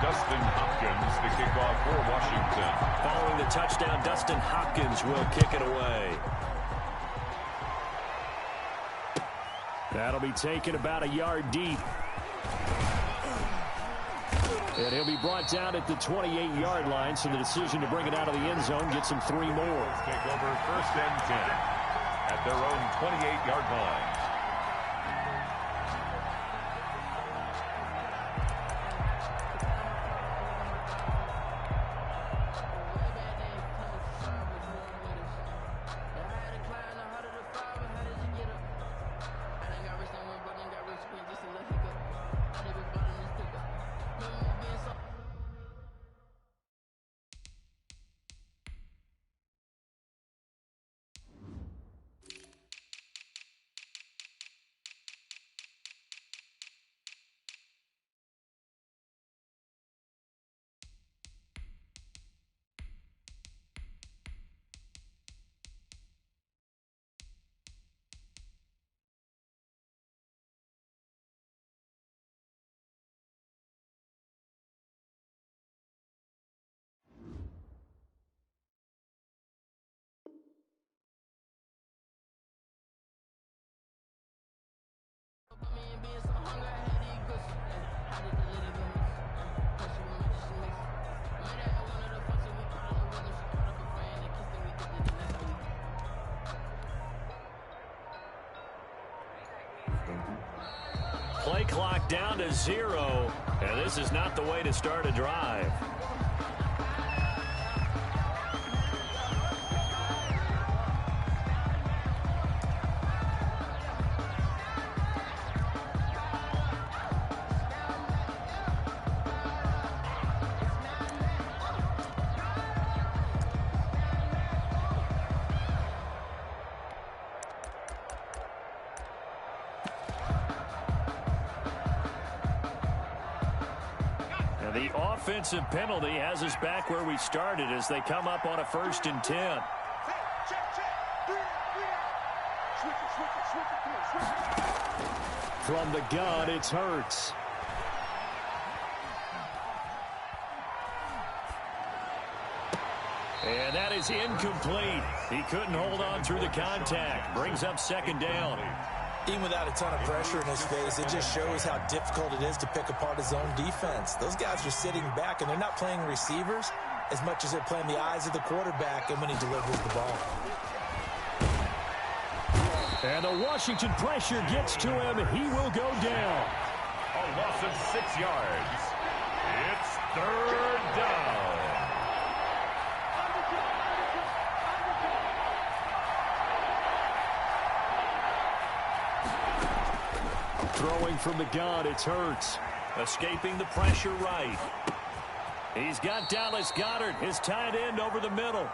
Dustin Hopkins to kick off for Washington. Following the touchdown, Dustin Hopkins will kick it away. That'll be taken about a yard deep. And he'll be brought down at the 28-yard line, so the decision to bring it out of the end zone gets him 3 more. Take over first and 10 at their own 28-yard line. Play clock down to 0, and this is not the way to start a drive. The offensive penalty has us back where we started as they come up on a first and 10. From the gun, it's Hurts. And that is incomplete. He couldn't hold on through the contact. Brings up second down. Even without a ton of pressure in his face, it just shows how difficult it is to pick apart his own defense. Those guys are sitting back, and they're not playing receivers as much as they're playing the eyes of the quarterback and when he delivers the ball. And the Washington pressure gets to him. He will go down. A loss of 6 yards. It's third down. Throwing from the gun, it's Hurts. Escaping the pressure right. He's got Dallas Goedert, his tight end, over the middle.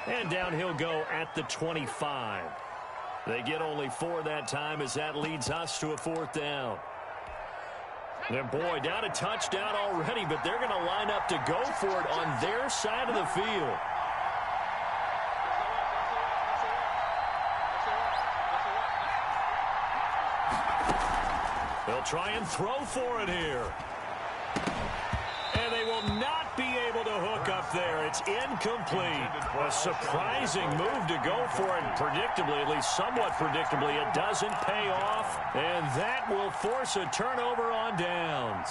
And down he'll go at the 25. They get only 4 that time as that leads us to a 4th down. And boy, down a touchdown already, but they're going to line up to go for it on their side of the field. They'll try and throw for it here. And they will not be able to hook up there. It's incomplete. A surprising move to go for it. Predictably, at least somewhat predictably, it doesn't pay off. And that will force a turnover on downs.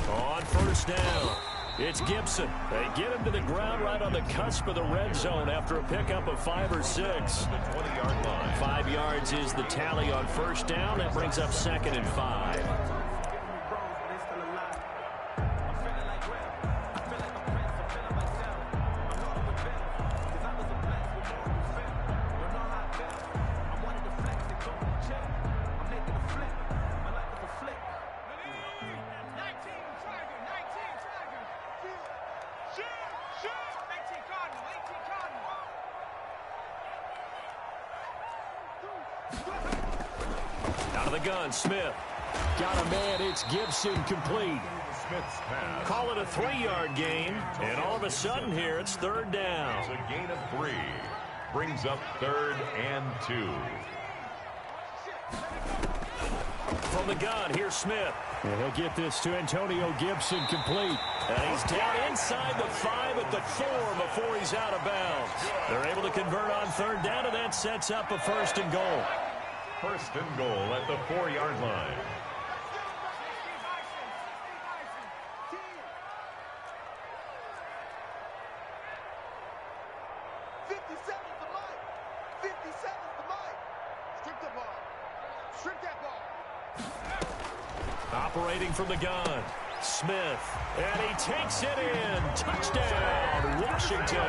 On first down, it's Gibson. They get him to the ground right on the cusp of the red zone after a pickup of 5 or 6. 20-yard line. 5 yards is the tally on first down. That brings up 2nd and 5. Out of the gun, Smith. Got a man, it's Gibson, complete. Smith's pass. Call it a 3-yard gain, and all of a sudden here it's 3rd down. It's a gain of 3. Brings up 3rd and 2. From the gun, here's Smith. And he'll get this to Antonio Gibson, complete. And he's down inside the 5 at the 4 before he's out of bounds. They're able to convert on 3rd down, and that sets up a 1st and goal. 1st and goal at the 4-yard line. Operating from the gun, Smith, and he takes it in. Touchdown, Washington.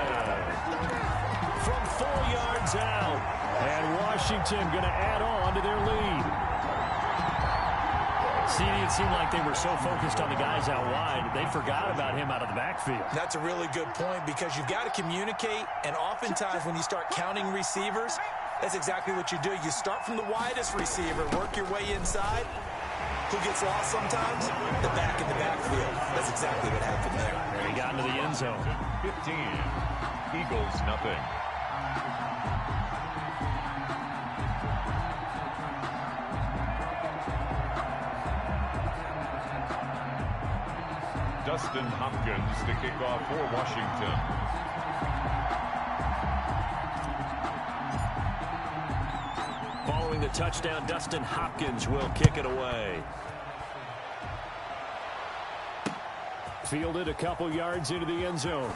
From 4 yards out, and Washington going to add on to their lead. CD, it seemed like they were so focused on the guys out wide, they forgot about him out of the backfield. That's a really good point because you've got to communicate, and oftentimes when you start counting receivers, that's exactly what you do. You start from the widest receiver, work your way inside. Who gets lost sometimes? The back in the backfield. That's exactly what happened there. And he got into the end zone. 15. Eagles, nothing. Dustin Hopkins to kick off for Washington. Following the touchdown, Dustin Hopkins will kick it away. Fielded a couple yards into the end zone.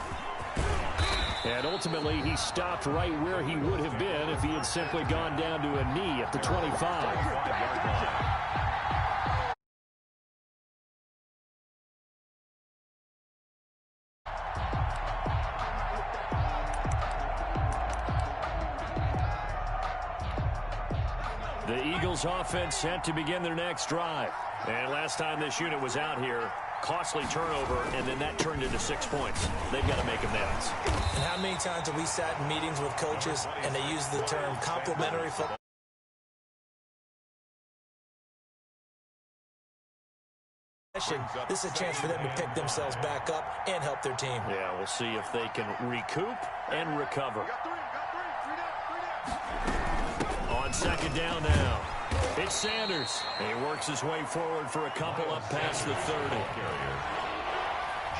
And ultimately, he stopped right where he would have been if he had simply gone down to a knee at the 25. The Eagles offense set to begin their next drive. And last time this unit was out here, costly turnover, and then that turned into 6 points. They've got to make amends. And how many times have we sat in meetings with coaches and they use the term complementary football? This is a chance for them to pick themselves back up and help their team. Yeah, we'll see if they can recoup and recover. On 2nd down now, it's Sanders. And he works his way forward for a couple up past the 30.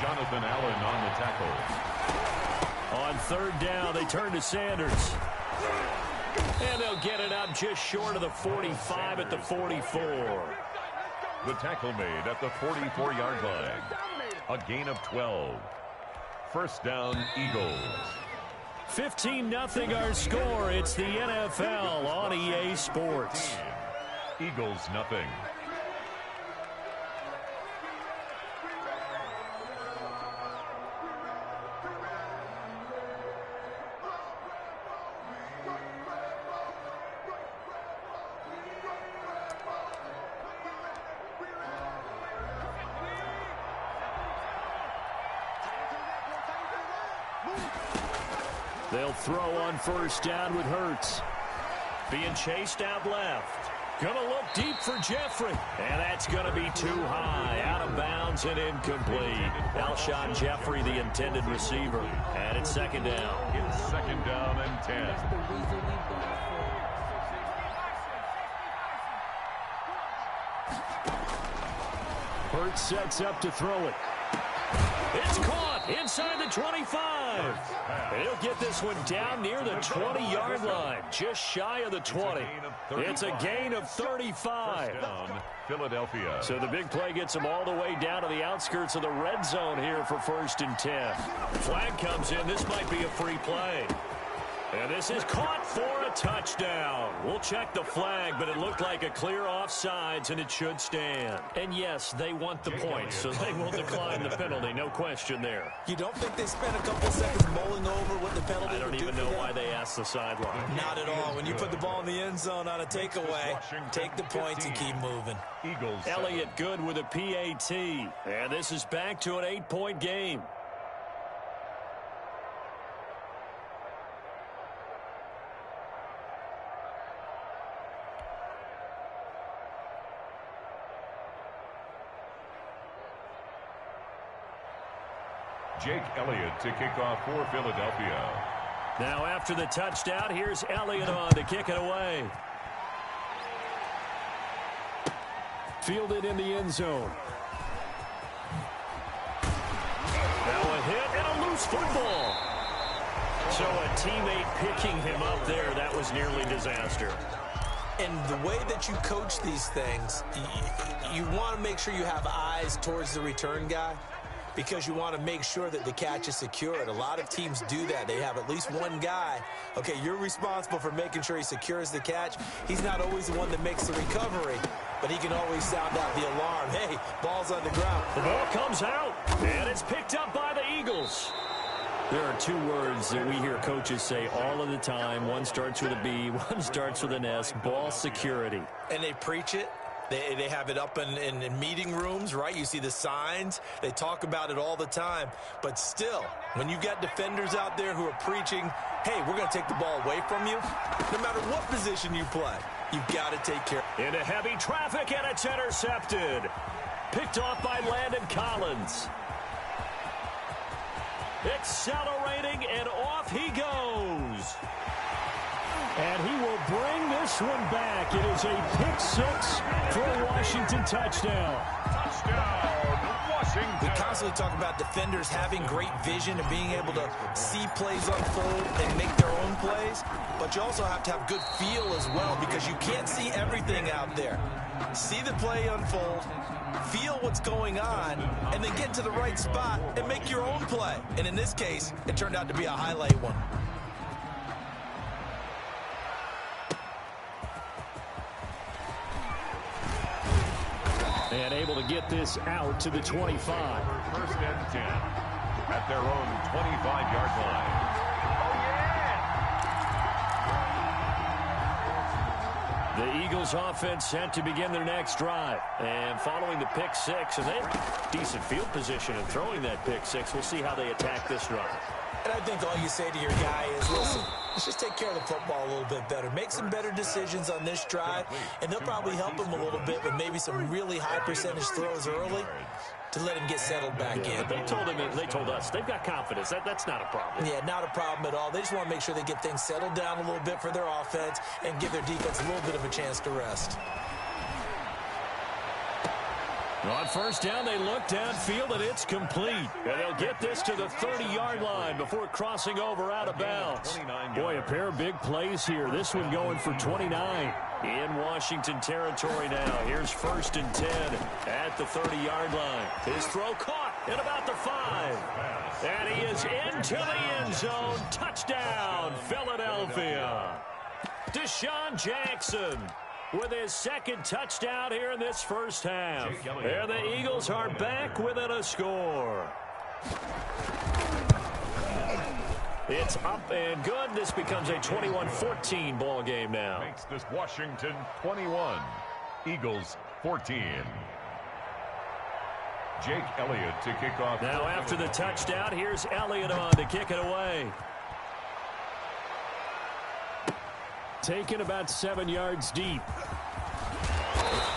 Jonathan Allen on the tackle. On 3rd down, they turn to Sanders. And they'll get it up just short of the 45 at the 44. The tackle made at the 44-yard line. A gain of 12. 1st down, Eagles. 15-0 our score. It's the NFL on EA Sports. Eagles, nothing. They'll throw on first down with Hurts. Being chased out left. Going to look deep for Jeffrey. And that's going to be too high. Out of bounds and incomplete. Alshon Jeffrey, the intended receiver. And it's second down. It's second down and 10. Hurts sets up to throw it. It's caught inside the 25. He'll get this one down near the 20-yard line, just shy of the 20. It's a gain of 35. First down, Philadelphia. So the big play gets them all the way down to the outskirts of the red zone here for 1st and 10. Flag comes in. This might be a free play. And this is caught for a touchdown. We'll check the flag, but it looked like a clear offsides, and it should stand. And yes, they want the points, so they will decline the penalty. No question there. You don't think they spent a couple seconds mulling over what the penalty I don't even know why they asked the sideline. Not at all. When you put the ball in the end zone on a takeaway, take the points and keep moving. Eagles. Elliott good with a PAT. And this is back to an 8-point game. Jake Elliott to kick off for Philadelphia. Now after the touchdown, here's Elliott on to kick it away. Fielded in the end zone. Now a hit and a loose football. So a teammate picking him up there, that was nearly disaster. And the way that you coach these things, you want to make sure you have eyes towards the return guy, because you want to make sure that the catch is secured. A lot of teams do that. They have at least one guy. Okay, you're responsible for making sure he secures the catch. He's not always the one that makes the recovery, but he can always sound out the alarm. Hey, ball's on the ground. The ball comes out, and it's picked up by the Eagles. There are two words that we hear coaches say all of the time. One starts with a B, one starts with an S, ball security. And they preach it. They have it up in meeting rooms, right? You see the signs. They talk about it all the time. But still, when you've got defenders out there who are preaching, hey, we're going to take the ball away from you, no matter what position you play, you've got to take care. Into heavy traffic, and it's intercepted. Picked off by Landon Collins. Accelerating, and off he goes. And he will bring this one back. It is a pick-6 for a Washington touchdown. Touchdown, Washington. We constantly talk about defenders having great vision and being able to see plays unfold and make their own plays. But you also have to have good feel as well, because you can't see everything out there. See the play unfold, feel what's going on, and then get to the right spot and make your own play. And in this case, it turned out to be a highlight one. And able to get this out to the 25. 1st and 10 at their own 25-yard line. The Eagles offense set to begin their next drive. And following the pick 6, and they have decent field position in throwing that pick 6. We'll see how they attack this drive. And I think all you say to your guy is, listen, let's just take care of the football a little bit better. Make some better decisions on this drive, and they'll probably help him a little bit with maybe some really high percentage throws early to let him get settled back in. But they told us they've got confidence. That's not a problem. Yeah, not a problem at all. They just want to make sure they get things settled down a little bit for their offense and give their defense a little bit of a chance to rest. On first down, they look downfield, and it's complete. And they'll get this to the 30-yard line before crossing over out of bounds. Boy, a pair of big plays here. This one going for 29. In Washington territory now. Here's 1st and 10 at the 30-yard line. His throw caught at about the 5. And he is into the end zone. Touchdown, Philadelphia. Deshaun Jackson with his second touchdown here in this first half. And the Eagles are back within a score. It's up and good. This becomes a 21-14 ball game now. Makes this Washington 21, Eagles 14. Jake Elliott to kick off. Now after the touchdown, here's Elliott on to kick it away. Taken about 7 yards deep.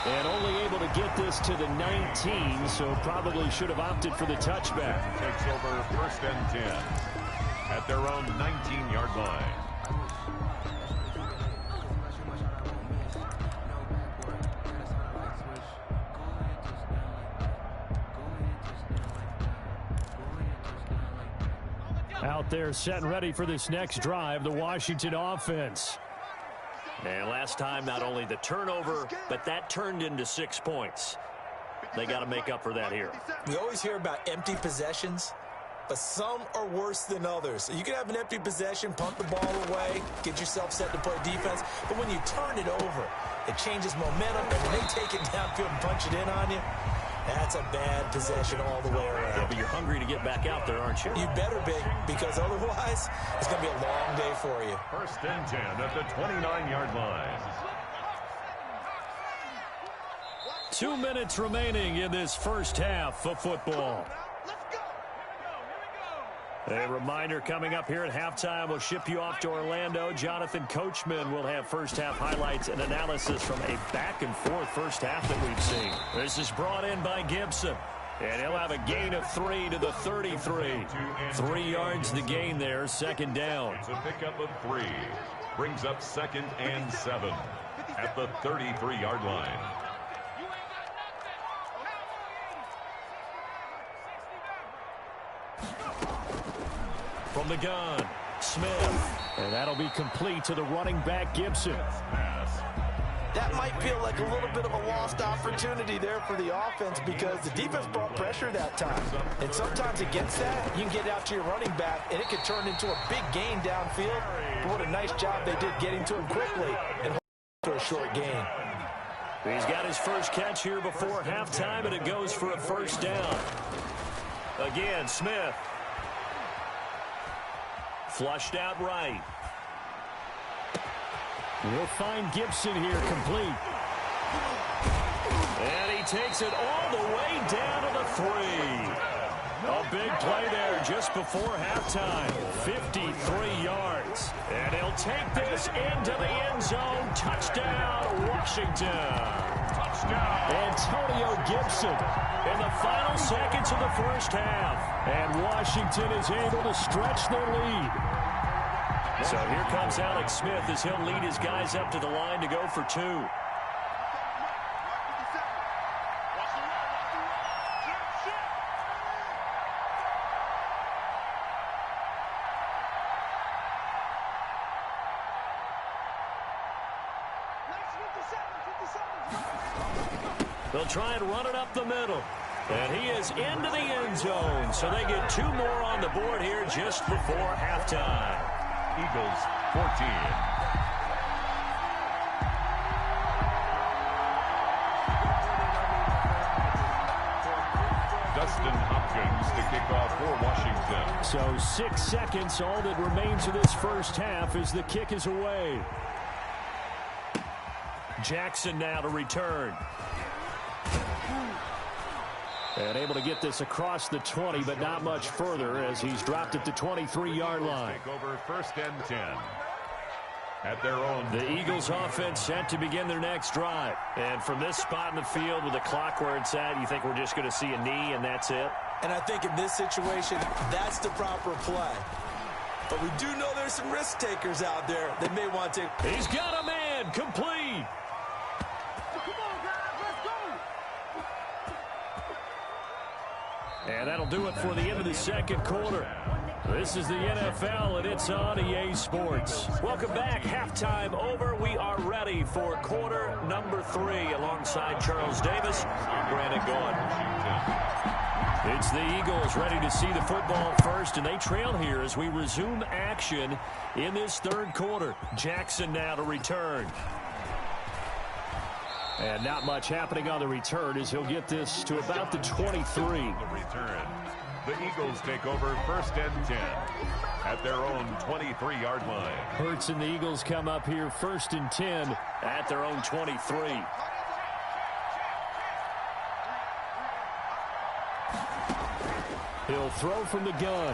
And only able to get this to the 19, so probably should have opted for the touchback. Takes over 1st and 10 at their own 19-yard line. Out there set and ready for this next drive, the Washington offense. And last time, not only the turnover, but that turned into 6 points. They got to make up for that here. We always hear about empty possessions, but some are worse than others. You can have an empty possession, punt the ball away, get yourself set to play defense, but when you turn it over, it changes momentum, and when they take it downfield and punch it in on you, that's a bad possession all the way around. Yeah, but you're hungry to get back out there, aren't you? You better be, because otherwise, it's going to be a long day for you. 1st and 10 at the 29-yard line. 2 minutes remaining in this first half of football. A reminder coming up here at halftime, we'll ship you off to Orlando. Jonathan Coachman will have first half highlights and analysis from a back-and-forth first half that we've seen. This is brought in by Gibson. And he'll have a gain of 3 to the 33. 3 yards the gain there, 2nd down. It's a pickup of 3. Brings up 2nd and 7 at the 33-yard line. From the gun, Smith. And that'll be complete to the running back, Gibson. That might feel like a little bit of a lost opportunity there for the offense because the defense brought pressure that time. And sometimes against that, you can get out to your running back, and it could turn into a big gain downfield. But what a nice job they did getting to him quickly and to a short gain. He's got his first catch here before halftime, and it goes for a 1st down. Again, Smith. Flushed out right. We'll find Gibson here complete. And he takes it all the way down to the 3. A big play there just before halftime. 53 yards. And he'll take this into the end zone. Touchdown, Washington. Touchdown. Antonio Gibson in the final seconds of the first half. And Washington is able to stretch their lead. So here comes Alex Smith as he'll lead his guys up to the line to go for 2. They'll try and run it up the middle. And he is into the end zone. So they get 2 more on the board here just before halftime. Eagles 14. Dustin Hopkins to kick off for Washington. So 6 seconds, all that remains of this first half as the kick is away. Jackson now to return. And able to get this across the 20, but not much further as he's dropped at the 23-yard line. Take over 1st and 10 at their own. The Eagles offense set to begin their next drive. And from this spot in the field with the clock where it's at, you think we're just going to see a knee and that's it? And I think in this situation, that's the proper play. But we do know there's some risk takers out there that may want to. He's got a man complete. And that'll do it for the end of the second quarter. This is the NFL, and it's on EA Sports. Welcome back. Halftime over. We are ready for quarter number 3 alongside Charles Davis. I'm Brandon Gaughan. It's the Eagles ready to see the football first, and they trail here as we resume action in this third quarter. Jackson now to return. And not much happening on the return as he'll get this to about the 23. The return. The Eagles take over 1st and 10 at their own 23-yard line. Hurts and the Eagles come up here 1st and 10 at their own 23. He'll throw from the gun.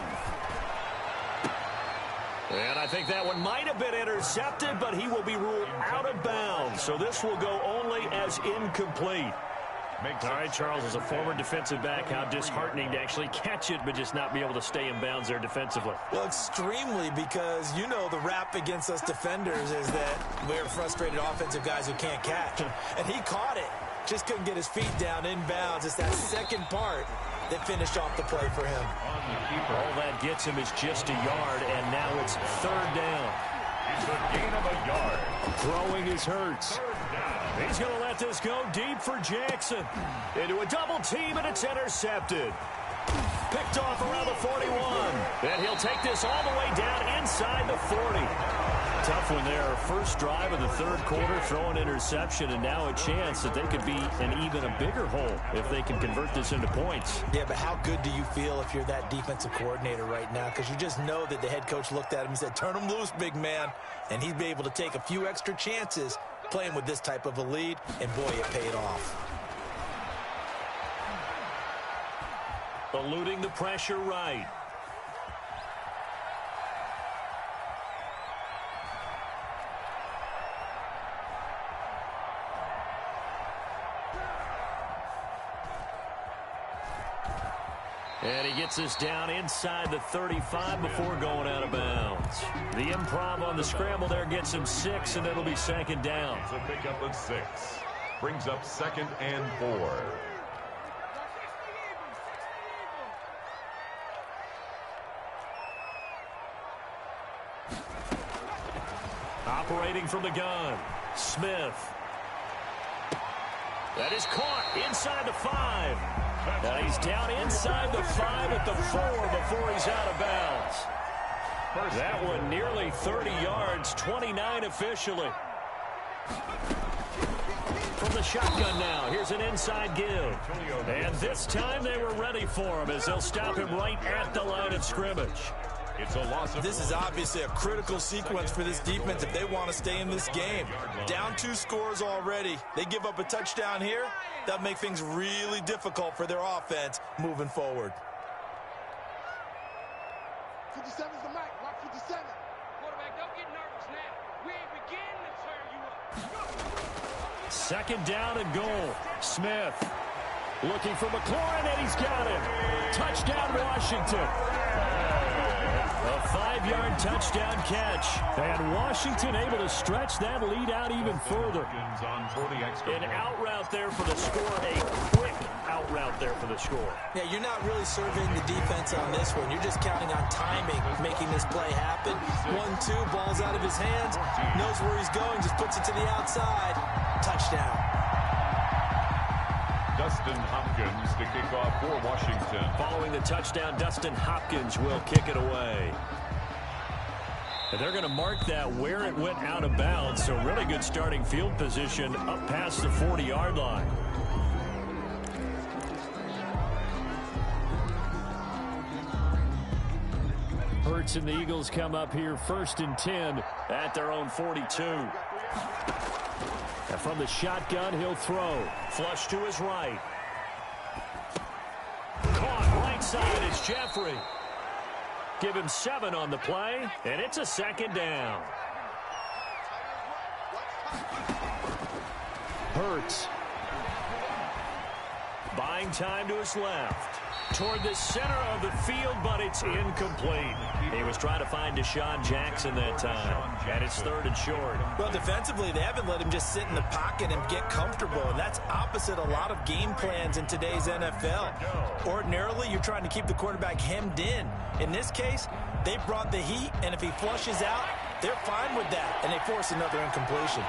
And I think that one might have been intercepted, but he will be ruled out of bounds. So this will go only as incomplete. All right, Charles, as a former defensive back, how disheartening to actually catch it but just not be able to stay in bounds there defensively. Well, extremely, because you know the rap against us defenders is that we're frustrated offensive guys who can't catch. And he caught it. Just couldn't get his feet down in bounds. It's that second part that finished off the play for him. All that gets him is just a yard, and now it's third down. It's a gain of a yard. Throwing is Hurts. He's going to let this go deep for Jackson. Into a double team, and it's intercepted. Picked off around the 41. And he'll take this all the way down inside the 40. Tough one there. First drive of the third quarter, throwing interception, and now a chance that they could be in even a bigger hole if they can convert this into points. Yeah, but how good do you feel if you're that defensive coordinator right now? Because you just know that the head coach looked at him and said, turn him loose, big man. And he'd be able to take a few extra chances playing with this type of a lead, and boy, it paid off. Eluding the pressure right. And he gets us down inside the 35 before going out of bounds. The improv on the scramble there gets him 6, and it'll be second down. It's a pickup of 6. Brings up 2nd and 4. Operating from the gun, Smith. That is caught inside the 5. And he's down inside the 5 at the 4 before he's out of bounds. That one nearly 30 yards, 29 officially. From the shotgun now, here's an inside give. And this time they were ready for him as they'll stop him right at the line of scrimmage. It's a loss of... This is obviously a critical sequence for this defense if they want to stay in this game. Down 2 scores already. They give up a touchdown here. That'll make things really difficult for their offense moving forward. 57's the mic. Rock 57. Quarterback, don't get nervous now. We ain't beginning to turn you up. Second down and goal. Smith looking for McLaurin, and he's got it. Touchdown, Washington. A 5-yard touchdown catch. And Washington able to stretch that lead out even further. An out route there for the score. A quick out route there for the score. Yeah, you're not really surveying the defense on this one. You're just counting on timing, making this play happen. 1-2, ball's out of his hands. Knows where he's going, just puts it to the outside. Touchdown. Dustin Hopkins to kick off for Washington. Following the touchdown, Dustin Hopkins will kick it away. And they're going to mark that where it went out of bounds. So really good starting field position up past the 40-yard line. Hurts and the Eagles come up here 1st and 10 at their own 42. And from the shotgun, he'll throw. Flush to his right. Caught right side, it's Jeffrey. Give him 7 on the play, and it's a second down. Hurts. Buying time to his left. Toward the center of the field, but it's incomplete. He was trying to find Deshaun Jackson that time, and it's 3rd and short. Well, defensively, they haven't let him just sit in the pocket and get comfortable, and that's opposite a lot of game plans in today's NFL. Ordinarily, you're trying to keep the quarterback hemmed in. In this case, they brought the heat, and if he flushes out, they're fine with that, and they force another incompletion.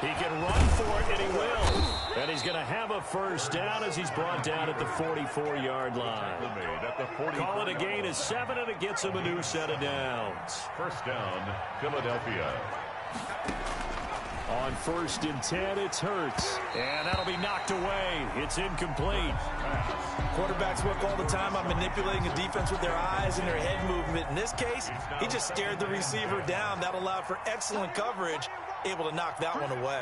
He can run for it, and he will. And he's going to have a first down as he's brought down at the 44-yard line. Call it a gain of 7, and it gets him a new set of downs. First down, Philadelphia. On 1st and 10, it's Hurts. And that'll be knocked away. It's incomplete. Quarterbacks work all the time on manipulating a defense with their eyes and their head movement. In this case, he just stared the receiver down. That allowed for excellent coverage. Able to knock that one away.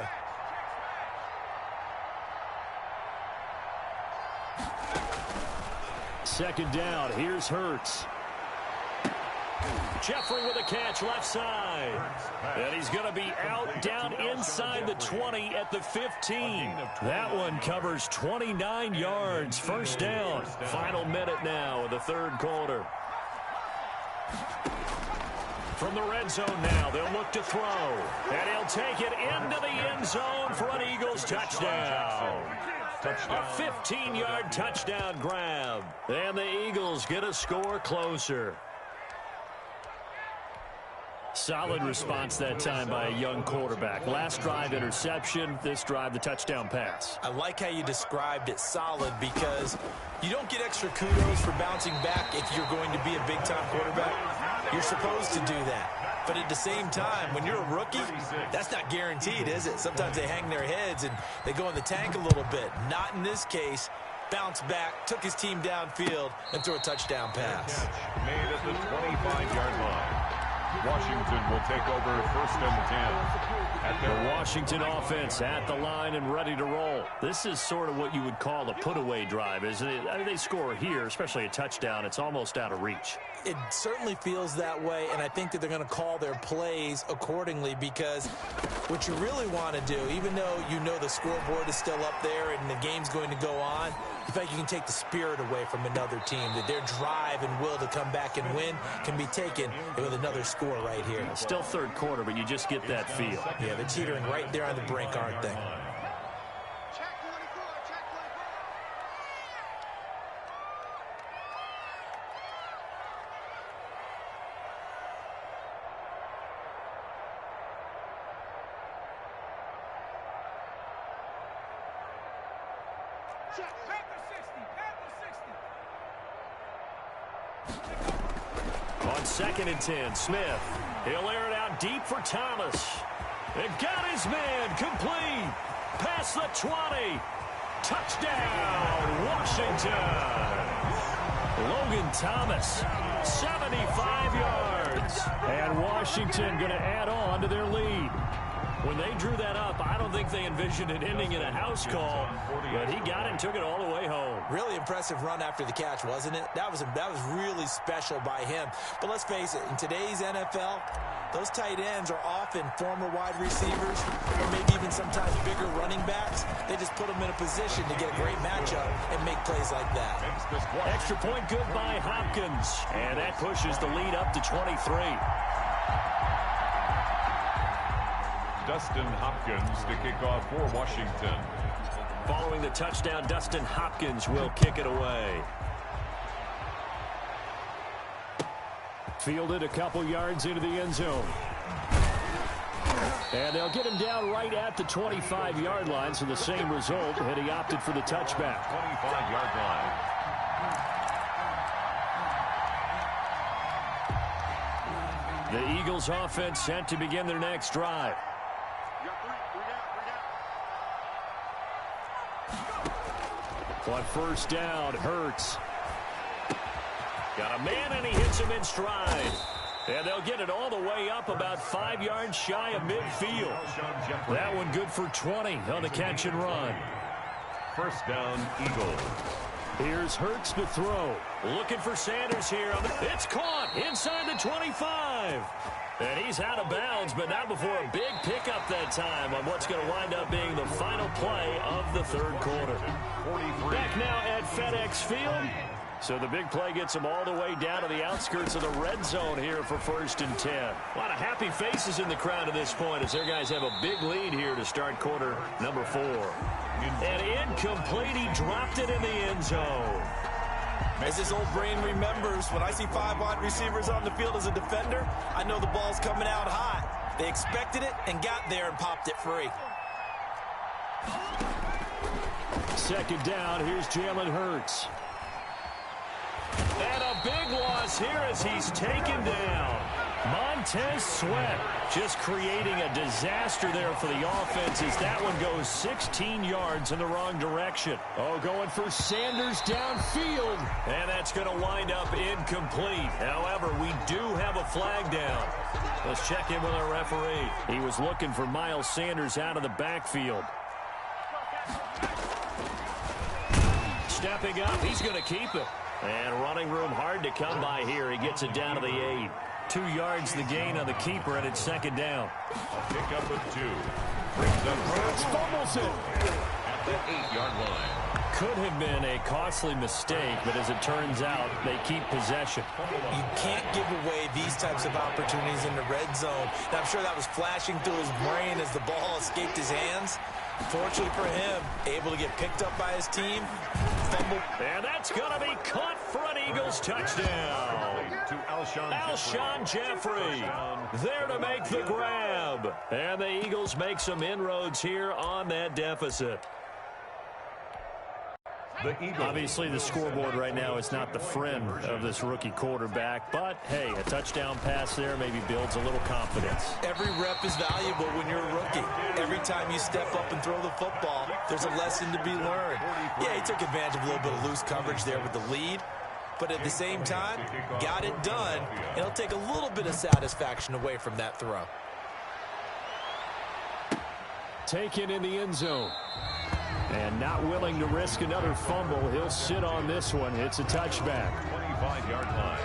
Second down. Here's Hurts. Jeffrey with a catch left side. And he's going to be out down inside the 20 at the 15. That one covers 29 yards. First down. Final minute now of the third quarter. From the red zone now, they'll look to throw. And he'll take it into the end zone for an Eagles touchdown. A 15-yard touchdown grab. And the Eagles get a score closer. Solid response that time by a young quarterback. Last drive, interception. This drive, the touchdown pass. I like how you described it, solid, because you don't get extra kudos for bouncing back if you're going to be a big-time quarterback. You're supposed to do that. But at the same time, when you're a rookie, that's not guaranteed, is it? Sometimes they hang their heads and they go in the tank a little bit. Not in this case. Bounced back, took his team downfield, and threw a touchdown pass. Made at the 25-yard line. Washington will take over 1st and 10. At the Washington offense at the line and ready to roll. This is sort of what you would call a put-away drive, isn't it? I mean, they score here, especially a touchdown. It's almost out of reach. It certainly feels that way, and I think that they're going to call their plays accordingly, because what you really want to do, even though you know the scoreboard is still up there and the game's going to go on, in fact, you can take the spirit away from another team, that their drive and will to come back and win can be taken with another score right here. Still third quarter, but you just get that feel. Yeah, they're teetering right there on the brink, aren't they? On 2nd and 10, Smith. He'll air it out deep for Thomas. It got his man complete. Past the 20. Touchdown, Washington. Logan Thomas, 75 yards. And Washington going to add on to their lead. When they drew that up, I don't think they envisioned it ending in a house call, but he got it and took it all the way home. Really impressive run after the catch, wasn't it? That was really special by him. But let's face it, in today's NFL, those tight ends are often former wide receivers or maybe even sometimes bigger running backs. They just put them in a position to get a great matchup and make plays like that. Extra point good by Hopkins, and that pushes the lead up to 23. Dustin Hopkins to kick off for Washington. Following the touchdown, Dustin Hopkins will kick it away. Fielded a couple yards into the end zone. And they'll get him down right at the 25-yard line, so the same result, and he opted for the touchback. 25-yard line. The Eagles offense set to begin their next drive. On first down, Hurts. Got a man, and he hits him in stride. And they'll get it all the way up about 5 yards shy of midfield. That one good for 20 on the catch and run. First down, Eagles. Here's Hurts to throw. Looking for Sanders here. It's caught inside the 25. And he's out of bounds, but not before a big pickup that time on what's going to wind up being the final play of the third quarter. Back now at FedEx Field. So the big play gets them all the way down to the outskirts of the red zone here for 1st and 10. A lot of happy faces in the crowd at this point as their guys have a big lead here to start quarter number 4. And incomplete, he dropped it in the end zone. As his old brain remembers, when I see 5 wide receivers on the field as a defender, I know the ball's coming out hot. They expected it and got there and popped it free. Second down, here's Jalen Hurts. And a big loss here as he's taken down. Montez Sweat just creating a disaster there for the offense as that one goes 16 yards in the wrong direction. Oh, going for Sanders downfield. And that's going to wind up incomplete. However, we do have a flag down. Let's check in with our referee. He was looking for Miles Sanders out of the backfield. Stepping up, he's going to keep it. And running room hard to come by here. He gets it down to the 8. 2 yards the gain on the keeper, and it's second down. A pickup of 2. Brings up Hurts fumbles it at the 8-yard line. Could have been a costly mistake, but as it turns out, they keep possession. You can't give away these types of opportunities in the red zone. And I'm sure that was flashing through his brain as the ball escaped his hands. Fortunately for him, able to get picked up by his team. Fumble. And that's going to be caught for an Eagles touchdown. To Alshon Jeffrey there to make the grab. And the Eagles make some inroads here on that deficit. Obviously, the scoreboard right now is not the friend of this rookie quarterback. But, hey, a touchdown pass there maybe builds a little confidence. Every rep is valuable when you're a rookie. Every time you step up and throw the football, there's a lesson to be learned. Yeah, he took advantage of a little bit of loose coverage there with the lead. But at the same time, got it done. And it'll take a little bit of satisfaction away from that throw. Taken in the end zone. And not willing to risk another fumble. He'll sit on this one. It's a touchback. 25-yard line.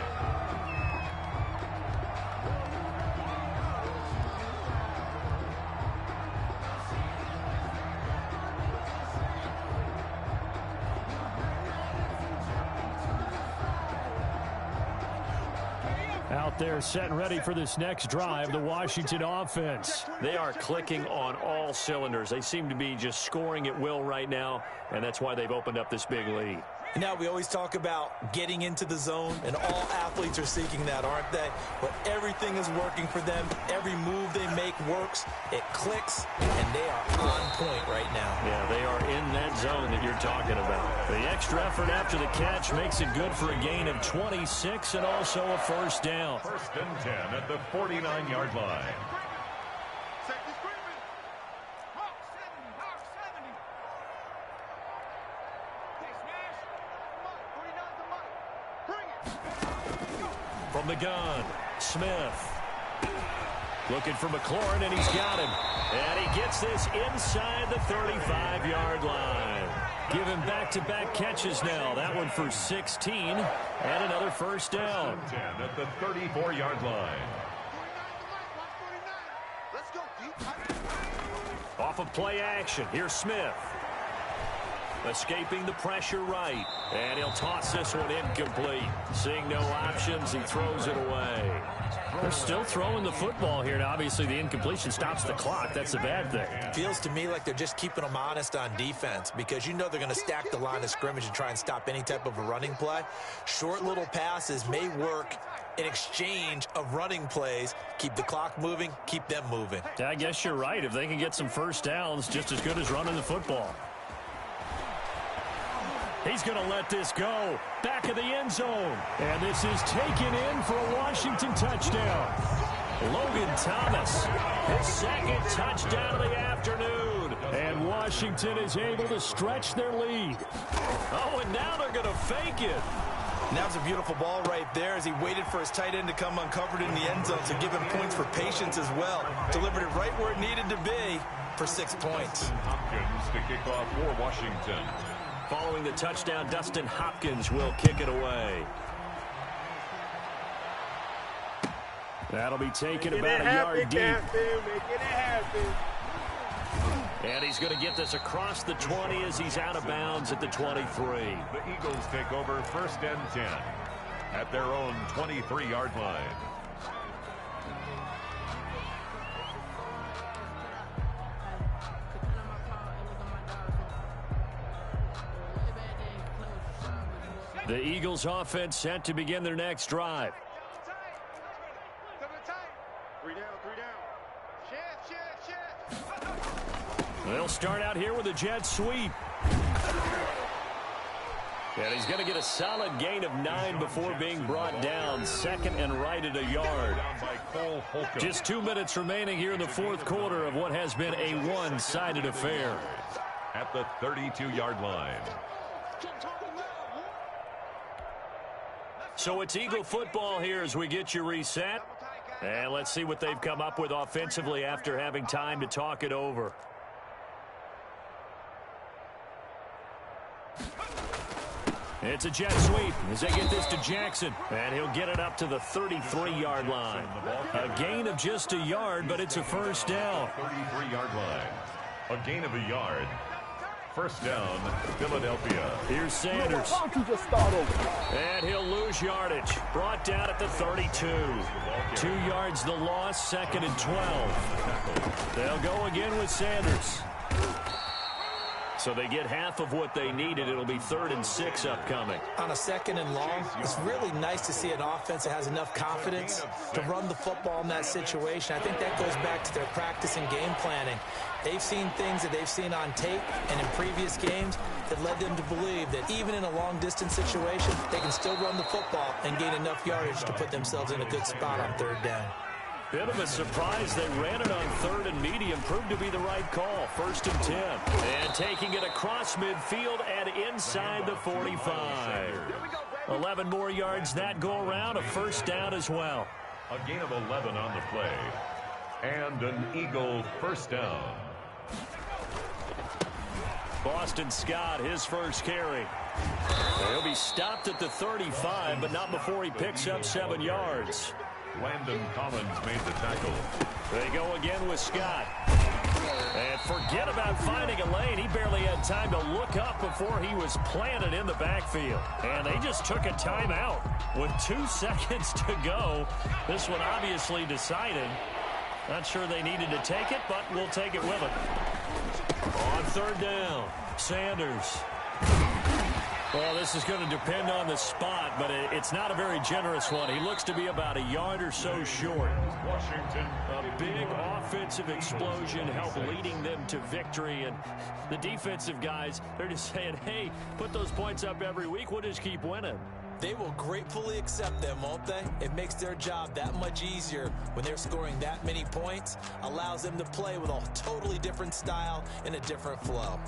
Out there set and ready for this next drive, the Washington offense. They are clicking on all cylinders. They seem to be just scoring at will right now, and that's why they've opened up this big lead. Now, we always talk about getting into the zone, and all athletes are seeking that, aren't they? But everything is working for them. Every move they make works. It clicks, and they are on point right now. Yeah, they are in that zone that you're talking about. The extra effort after the catch makes it good for a gain of 26 and also a first down. 1st and 10 at the 49-yard line. From the gun, Smith. Looking for McLaurin, and he's got him. And he gets this inside the 35-yard line. Give him back-to-back catches now. That one for 16, and another first down. 10 at the 34-yard line. Off of play action, here's Smith. Escaping the pressure right. And he'll toss this one incomplete. Seeing no options, he throws it away. They're still throwing the football here. Now, obviously, the incompletion stops the clock. That's the bad thing. Feels to me like they're just keeping them honest on defense because you know they're going to stack the line of scrimmage and try and stop any type of a running play. Short little passes may work in exchange of running plays. Keep the clock moving, keep them moving. Yeah, I guess you're right. If they can get some first downs, just as good as running the football. He's going to let this go. Back of the end zone. And this is taken in for a Washington touchdown. Logan Thomas, his second touchdown of the afternoon. And Washington is able to stretch their lead. Oh, and now they're going to fake it. And that was a beautiful ball right there as he waited for his tight end to come uncovered in the end zone, so give him points for patience as well. Delivered it right where it needed to be for 6 points. Hopkins to kick off for Washington. Following the touchdown, Dustin Hopkins will kick it away. That'll be taken about a yard deep. And he's going to get this across the 20 as he's out of bounds at the 23. The Eagles take over 1st and 10 at their own 23-yard line. The Eagles offense set to begin their next drive. They'll start out here with a jet sweep. And he's going to get a solid gain of 9 before being brought down. 2nd and right at a yard. Just 2 minutes remaining here in the 4th quarter of what has been a one-sided affair. At the 32-yard line. So it's Eagle football here as we get you reset. And let's see what they've come up with offensively after having time to talk it over. It's a jet sweep as they get this to Jackson. And he'll get it up to the 33-yard line. A gain of just a yard, but it's a first down. 33-yard line. A gain of a yard. First down, Philadelphia. Here's Sanders. Why don't you just start over? And he'll lose yardage. Brought down at the 32. 2 yards the loss, 2nd and 12. They'll go again with Sanders. So they get half of what they needed. It'll be 3rd and 6 upcoming. On a 2nd and long, it's really nice to see an offense that has enough confidence to run the football in that situation. I think that goes back to their practice and game planning. They've seen things that they've seen on tape and in previous games that led them to believe that even in a long-distance situation, they can still run the football and gain enough yardage to put themselves in a good spot on 3rd down. Bit of a surprise. They ran it on 3rd and medium. Proved to be the right call. 1st and 10. And taking it across midfield and inside the 45. 11 more yards that go around. A first down as well. A gain of 11 on the play. And an Eagle first down. Boston Scott, his first carry. He'll be stopped at the 35, but not before he picks up 7 yards. Landon Collins made the tackle. They go again with Scott. And forget about finding a lane. He barely had time to look up before he was planted in the backfield. And they just took a timeout with 2 seconds to go. This one obviously decided. Not sure they needed to take it, but we'll take it with them. On 3rd down, Sanders. Well, this is going to depend on the spot, but it's not a very generous one. He looks to be about a yard or so short. Washington. A big offensive explosion helped leading them to victory. And the defensive guys, they're just saying, hey, put those points up every week. We'll just keep winning. They will gratefully accept them, won't they? It makes their job that much easier when they're scoring that many points. Allows them to play with a totally different style and a different flow.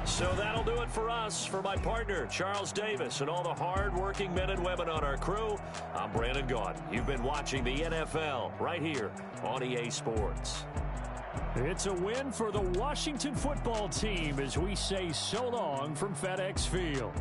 So that'll do it for us. For my partner, Charles Davis, and all the hard-working men and women on our crew, I'm Brandon Gaudin. You've been watching the NFL right here on EA Sports. It's a win for the Washington football team as we say so long from FedEx Field.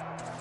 it.